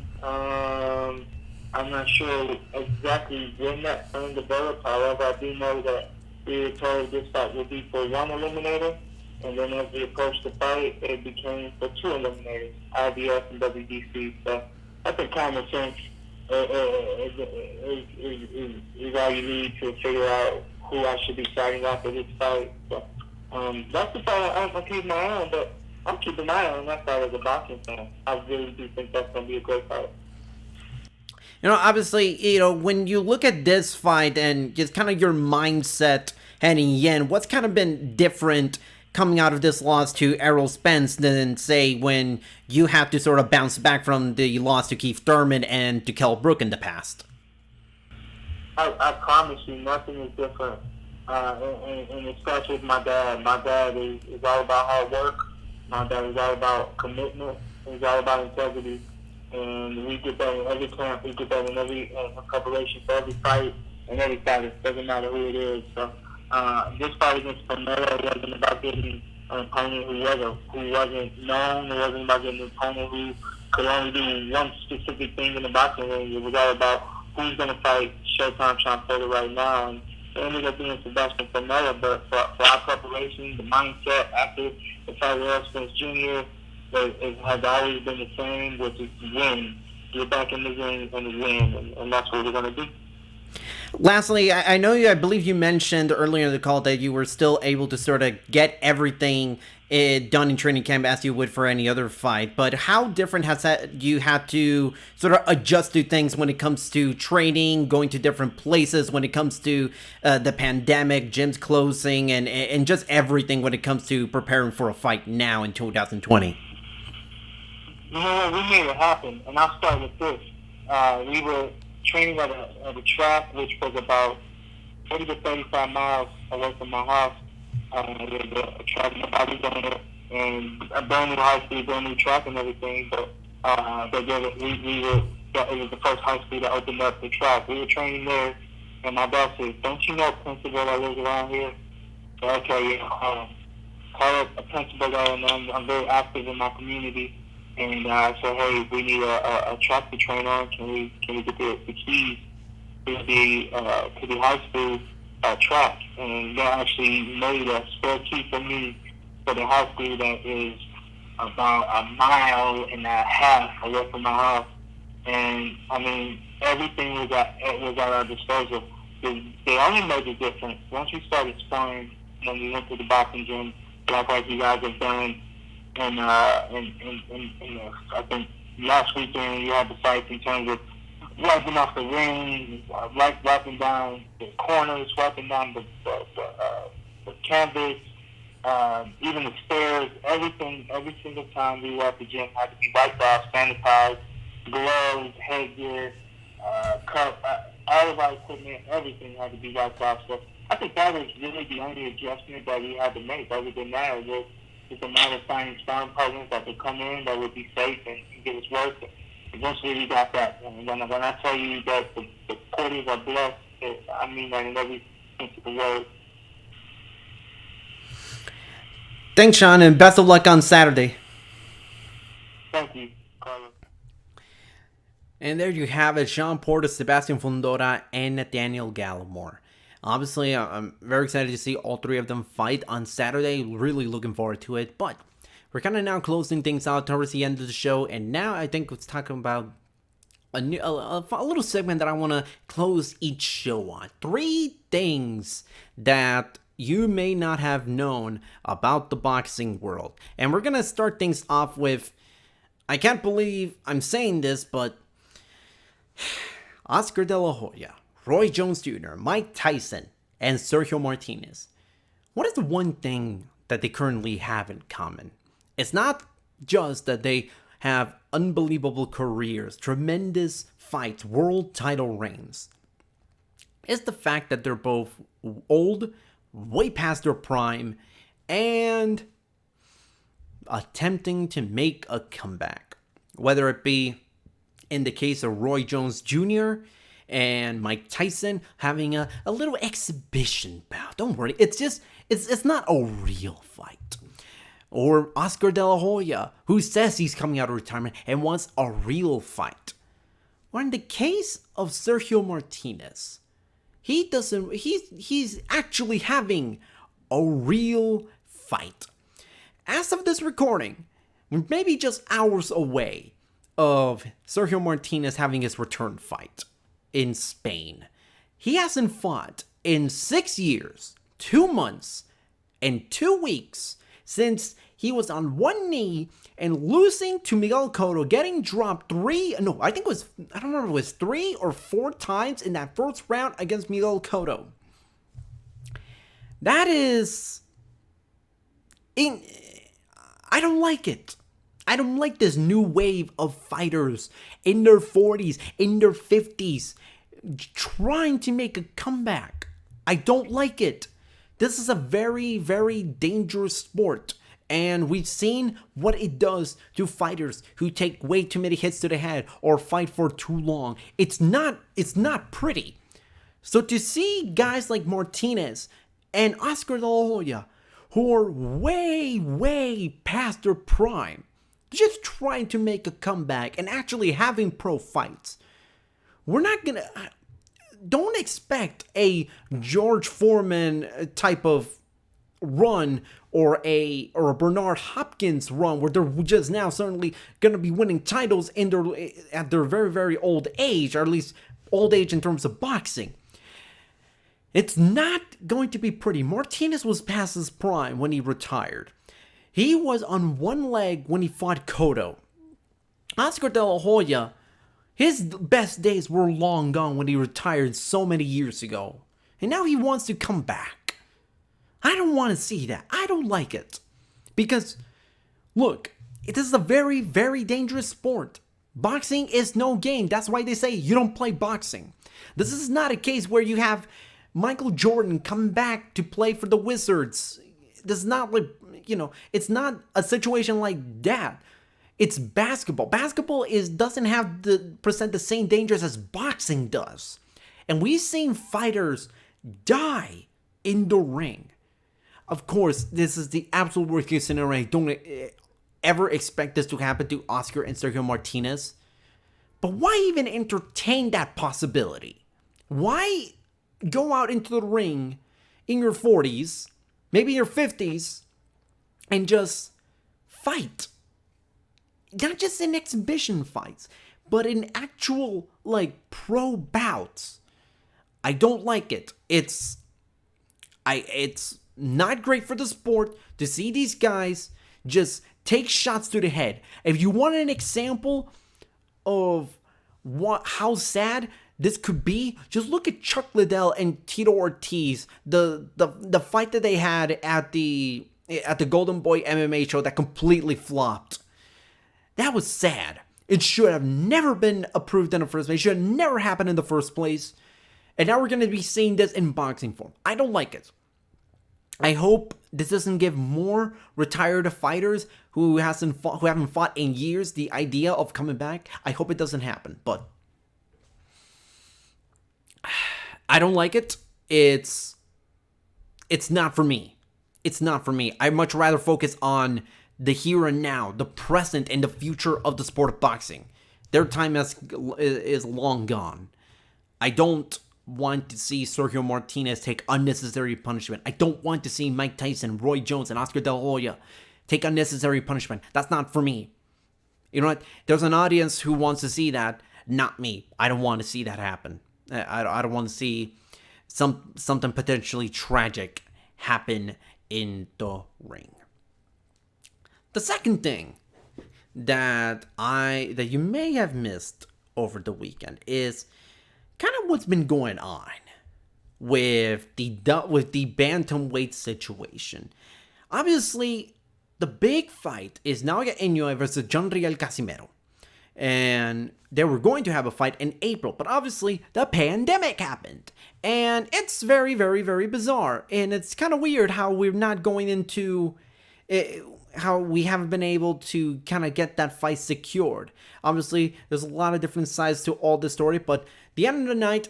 I'm not sure exactly when that plan developed. However, I do know that we were told this fight would be for one eliminator, and then as we approached the fight, it became for two eliminators, IBF and WBC. So I think common sense is all you need to figure out who I should be fighting off of this fight. So that's the fight I'm keeping my eye on, but I'm keeping my eye on that fight as a boxing fan. I really do think that's going to be a great fight. Obviously, when you look at this fight and just kind of your mindset heading in, what's kind of been different coming out of this loss to Errol Spence than, say, when you had to sort of bounce back from the loss to Keith Thurman and to Kell Brook in the past? I promise you, nothing is different. And it starts with my dad. My dad is all about hard work. My dad is all about commitment. He's all about integrity. And we get that in every camp. We get that in every preparation for every fight and every fighter. Doesn't matter who it is. So this fight against Canelo wasn't about getting an opponent who wasn't known. It wasn't about getting an opponent who could only do one specific thing in the boxing ring. It was all about who's going to fight Showtime Shawn Porter right now. And it ended up being Sebastian Canelo. But for our preparation, the mindset after the fight with Errol Spence Jr., it has always been the same, which is to win. Get back in the ring and win, and that's what we're going to do. Lastly, I believe you mentioned earlier in the call that you were still able to sort of get everything done in training camp as you would for any other fight, but how different has that you had to sort of adjust to things when it comes to training, going to different places, when it comes to the pandemic, gyms closing, and just everything when it comes to preparing for a fight now in 2020? We made it happen, and I'll start with this. We were training at a track which was about 30 to 35 miles away from my house. There's a track nobody on it, and a brand new high speed, brand new track and everything. But It was the first high school that opened up the track. We were training there, and my dad said, "Don't you know a principal that lives around here?" So, okay, call up a principal there, and I'm very active in my community. And I said, "Hey, we need a track to train on. Can we get the keys to the high school track?" And they actually made a spare key for me for the high school that is about a mile and a half away from my house. And I mean, everything was at our disposal. The only major difference, once we started sparring, when we went to the boxing gym, like you guys have done, and I think last weekend you had the fights in terms of wiping off the ring, wiping down the corners, wiping down the canvas, even the stairs. Every single time we were at the gym had to be wiped off, sanitized, gloves, headgear, cup, all of our equipment, everything had to be wiped off. So I think that was really the only adjustment that we had to make. Other than that, it was just a matter of finding sparring partners that would come in, that would be safe and give us work. Eventually we got that. And when I tell you that the quarters are blessed, I mean that in every sense of the word. Thanks, Shawn, and best of luck on Saturday. Thank you, Carlos. And there you have it, Shawn Porter, Sebastian Fundora, and Nathaniel Gallimore. Obviously, I'm very excited to see all three of them fight on Saturday. Really looking forward to it. But we're kind of now closing things out towards the end of the show. And now I think let's talk about a little segment that I want to close each show on. 3 things that you may not have known about the boxing world. And we're going to start things off with, I can't believe I'm saying this, but Oscar De La Hoya, Roy Jones Jr., Mike Tyson, and Sergio Martinez. What is the one thing that they currently have in common? It's not just that they have unbelievable careers, tremendous fights, world title reigns. It's the fact that they're both old, way past their prime, and attempting to make a comeback. Whether it be in the case of Roy Jones Jr., and Mike Tyson having a little exhibition bout. Don't worry, it's not a real fight. Or Oscar De La Hoya, who says he's coming out of retirement and wants a real fight. Or in the case of Sergio Martinez, he's actually having a real fight. As of this recording, we're maybe just hours away of Sergio Martinez having his return fight in Spain. He hasn't fought in 6 years, 2 months, and 2 weeks since he was on one knee and losing to Miguel Cotto, getting dropped 3 or 4 times in that first round against Miguel Cotto. That is... I don't like it. I don't like this new wave of fighters in their 40s, in their 50s, trying to make a comeback. I don't like it. This is a very, very dangerous sport. And we've seen what it does to fighters who take way too many hits to the head or fight for too long. It's not pretty. So to see guys like Martinez and Oscar De La Hoya, who are way, way past their prime, just trying to make a comeback and actually having pro fights. Don't expect a George Foreman type of run or a Bernard Hopkins run where they're just now suddenly going to be winning titles at their very, very old age, or at least old age in terms of boxing. It's not going to be pretty. Martinez was past his prime when he retired. He was on one leg when he fought Cotto. Oscar De La Hoya, his best days were long gone when he retired so many years ago. And now he wants to come back. I don't want to see that. I don't like it. Because, look, it is a very, very dangerous sport. Boxing is no game. That's why they say you don't play boxing. This is not a case where you have Michael Jordan come back to play for the Wizards. This is not like, it's not a situation like that. It's basketball. Basketball doesn't have present the same dangers as boxing does. And we've seen fighters die in the ring. Of course, this is the absolute worst case scenario. I don't ever expect this to happen to Oscar and Sergio Martinez. But why even entertain that possibility? Why go out into the ring in your 40s, maybe your 50s, and just fight? Not just in exhibition fights, but in actual, pro bouts. I don't like it. It's not great for the sport to see these guys just take shots to the head. If you want an example of how sad this could be, just look at Chuck Liddell and Tito Ortiz, the fight that they had at the Golden Boy MMA show that completely flopped. That was sad. It should have never been approved in the first place. It should have never happened in the first place. And now we're going to be seeing this in boxing form. I don't like it. I hope this doesn't give more retired fighters who haven't fought in years the idea of coming back. I hope it doesn't happen. But I don't like it. It's not for me. It's not for me. I'd much rather focus on the here and now, the present and the future of the sport of boxing. Their time is long gone. I don't want to see Sergio Martinez take unnecessary punishment. I don't want to see Mike Tyson, Roy Jones, and Oscar De La Hoya take unnecessary punishment. That's not for me. You know what? There's an audience who wants to see that, not me. I don't want to see that happen. I don't want to see something potentially tragic happen in the ring. The second thing that you may have missed over the weekend is kind of what's been going on with the bantamweight situation. Obviously, the big fight is Naoya Inoue versus Jonriel Casimero. And they were going to have a fight in April, but obviously the pandemic happened. And it's very, very, very bizarre. And it's kind of weird how we're not going into how we haven't been able to kind of get that fight secured. Obviously, there's a lot of different sides to all this story, but at the end of the night,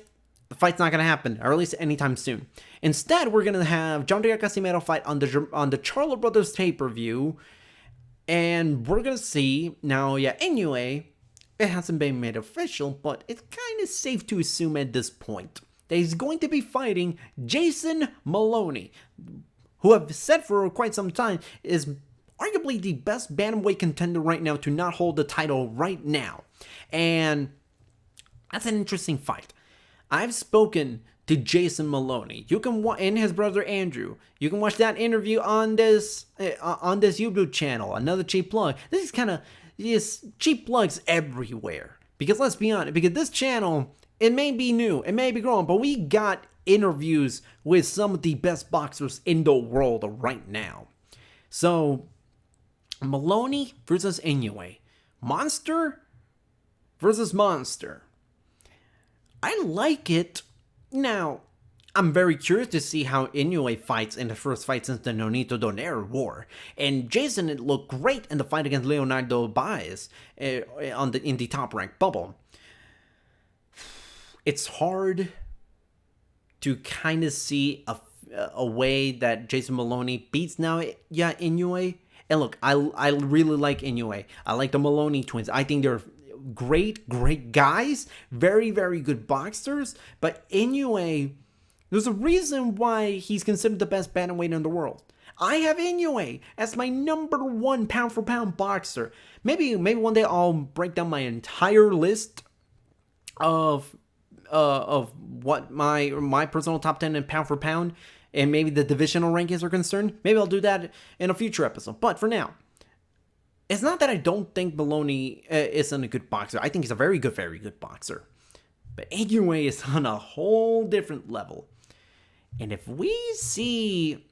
the fight's not going to happen, or at least anytime soon. Instead, we're going to have Jonriel Casimero fight on the Charlo Brothers pay-per-view, and we're going to see Naoya Inoue. It hasn't been made official, but it's kind of safe to assume at this point that he's going to be fighting Jason Maloney, who I've said for quite some time is arguably the best bantamweight contender right now to not hold the title right now. And that's an interesting fight. I've spoken to Jason Maloney. You can and his brother Andrew. You can watch that interview on this YouTube channel. Another cheap plug. This is kind of cheap plugs everywhere. Because let's be honest, because this channel, it may be new, it may be growing, but we got interviews with some of the best boxers in the world right now. So Maloney versus Inoue. Monster versus monster. I like it. Now, I'm very curious to see how Inoue fights in the first fight since the Nonito Donaire war. And Jason looked great in the fight against Leonardo Baez in the top-ranked bubble. It's hard to kind of see a way that Jason Maloney beats Inoue. And look, I really like Inoue. I like the Maloney twins. I think they're great guys. Very, very good boxers. But Inoue, there's a reason why he's considered the best bantamweight in the world. I have Inoue as my number one pound-for-pound boxer. Maybe one day I'll break down my entire list of what my personal top 10 in pound-for-pound and maybe the divisional rankings are concerned. Maybe I'll do that in a future episode. But for now, it's not that I don't think Maloney isn't a good boxer. I think he's a very good boxer. But Inoue is on a whole different level. And if we see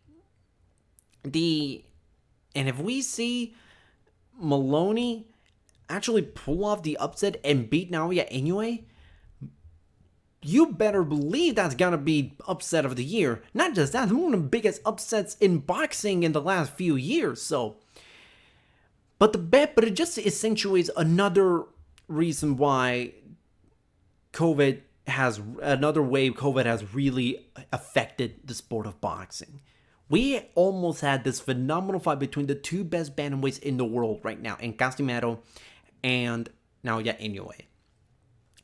Maloney actually pull off the upset and beat Naoya Inoue, you better believe that's gonna be upset of the year. Not just that, it's one of the biggest upsets in boxing in the last few years. So, But it just accentuates another reason why another way COVID has really affected the sport of boxing. We almost had this phenomenal fight between the two best bantamweights in the world right now, in Casimero and now Inoue.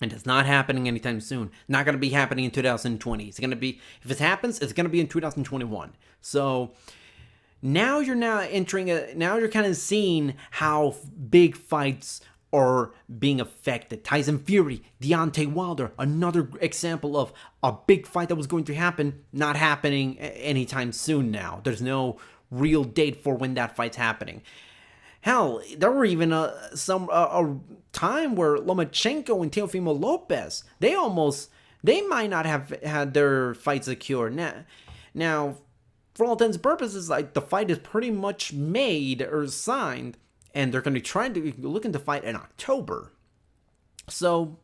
And it's not happening anytime soon. Not going to be happening in 2020. It's going to be, if it happens, it's going to be in 2021. So now you're kind of seeing how big fights are being affected. Tyson Fury, Deontay Wilder, another example of a big fight that was going to happen, not happening anytime soon now. There's no real date for when that fight's happening. Hell, there were even a time where Lomachenko and Teofimo Lopez, they might not have had their fight secured. Now, for all intents and purposes, like, the fight is pretty much made or signed, and they're going to be trying to looking to fight in October. So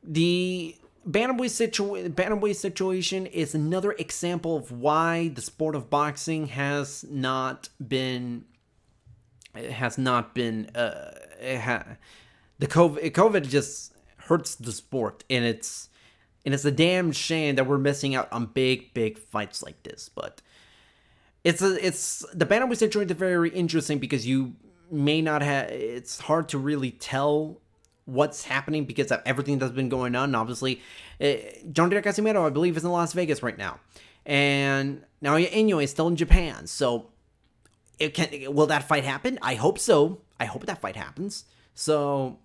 the bantamweight situation is another example of why the sport of boxing COVID just hurts the sport, and it's a damn shame that we're missing out on big fights like this. But it's the bantamweight situation is very interesting because you may not have. It's hard to really tell what's happening because of everything that's been going on. And obviously, John Deere Casimiro, I believe, is in Las Vegas right now, and now Inoue is still in Japan. So, will that fight happen? I hope so. I hope that fight happens. So,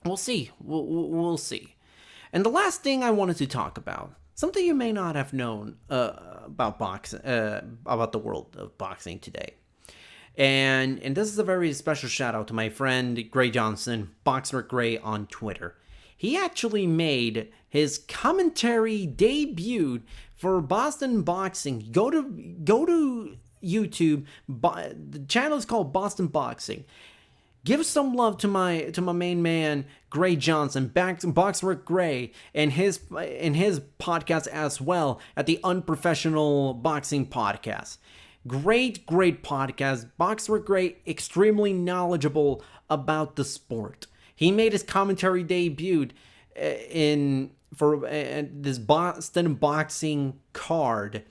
we'll see. We'll see. And the last thing I wanted to talk about, something you may not have known about boxing, about the world of boxing today. And this is a very special shout out to my friend Gray Johnson, Boxer Gray on Twitter. He actually made his commentary debut for Boston Boxing. Go to YouTube. The channel is called Boston Boxing. Give some love to my main man Gray Johnson, Boxer Gray, and his podcast as well at the Unprofessional Boxing Podcast. Great podcast. Boxer Gray, extremely knowledgeable about the sport. He made his commentary debut for this Boston Boxing card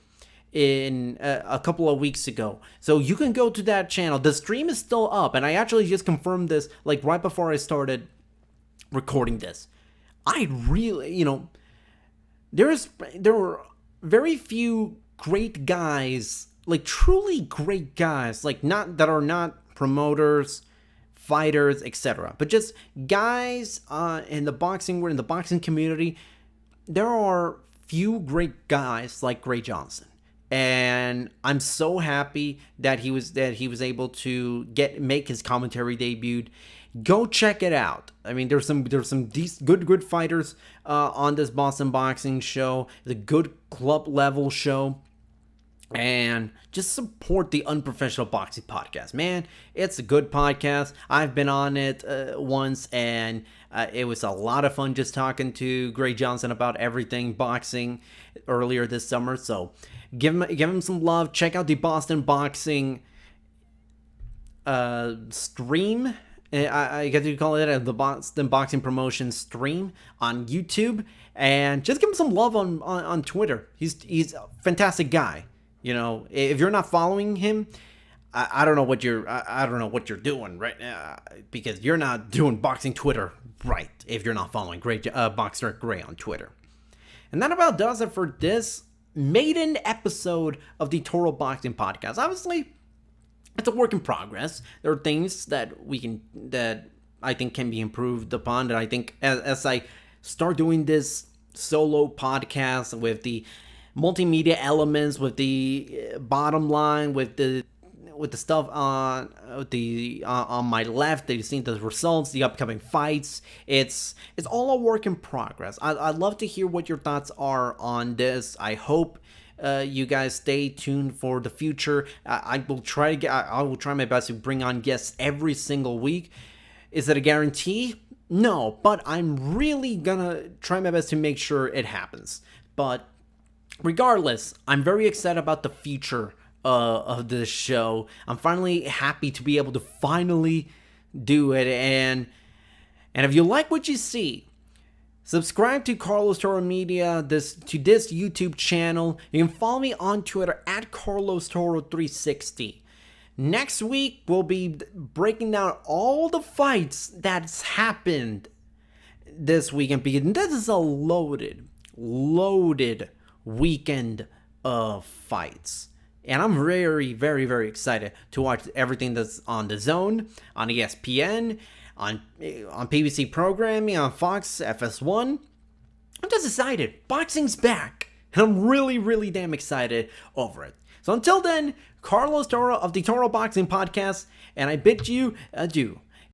in a couple of weeks ago. So you can go to that channel. The stream is still up, and I actually just confirmed this like right before I started recording this. I really, there were very few great guys, like truly great guys, like not promoters, fighters, etc., but just guys in the boxing world, in the boxing community. There are few great guys like Gray Johnson. And I'm so happy that he was able to make his commentary debut. Go check it out. I mean, there's some good fighters on this Boston Boxing show. It's a good club level show, and just support the Unprofessional Boxing Podcast. Man, it's a good podcast. I've been on it once, and it was a lot of fun just talking to Gray Johnson about everything boxing earlier this summer. So give him some love. Check out the Boston Boxing stream. I guess you call it the Boston Boxing Promotion stream on YouTube, and just give him some love on Twitter. He's a fantastic guy. If you're not following him, I don't know what you're doing right now, because you're not doing boxing Twitter right if you're not following Boxer Gray on Twitter. And that about does it for this maiden episode of the Toro Boxing Podcast. Obviously, it's a work in progress. There are things that I think can be improved upon. That I think as I start doing this solo podcast with the multimedia elements, with the bottom line, with the stuff on my left, that you've seen the results, the upcoming fights. It's all a work in progress. I'd love to hear what your thoughts are on this. I hope you guys stay tuned for the future. I will try my best to bring on guests every single week. Is it a guarantee? No, but I'm really gonna try my best to make sure it happens. But regardless, I'm very excited about the future of this show. I'm finally happy to be able to finally do it. And if you like what you see, subscribe to Carlos Toro Media, to this YouTube channel. You can follow me on Twitter at Carlos Toro 360. Next week, we'll be breaking down all the fights that's happened this weekend, because this is a loaded weekend of fights. And I'm very, very, very excited to watch everything that's on The Zone, on ESPN, on PBC programming, on Fox, FS1. I'm just excited. Boxing's back. And I'm really, really damn excited over it. So until then, Carlos Toro of the Toro Boxing Podcast, and I bid you adieu.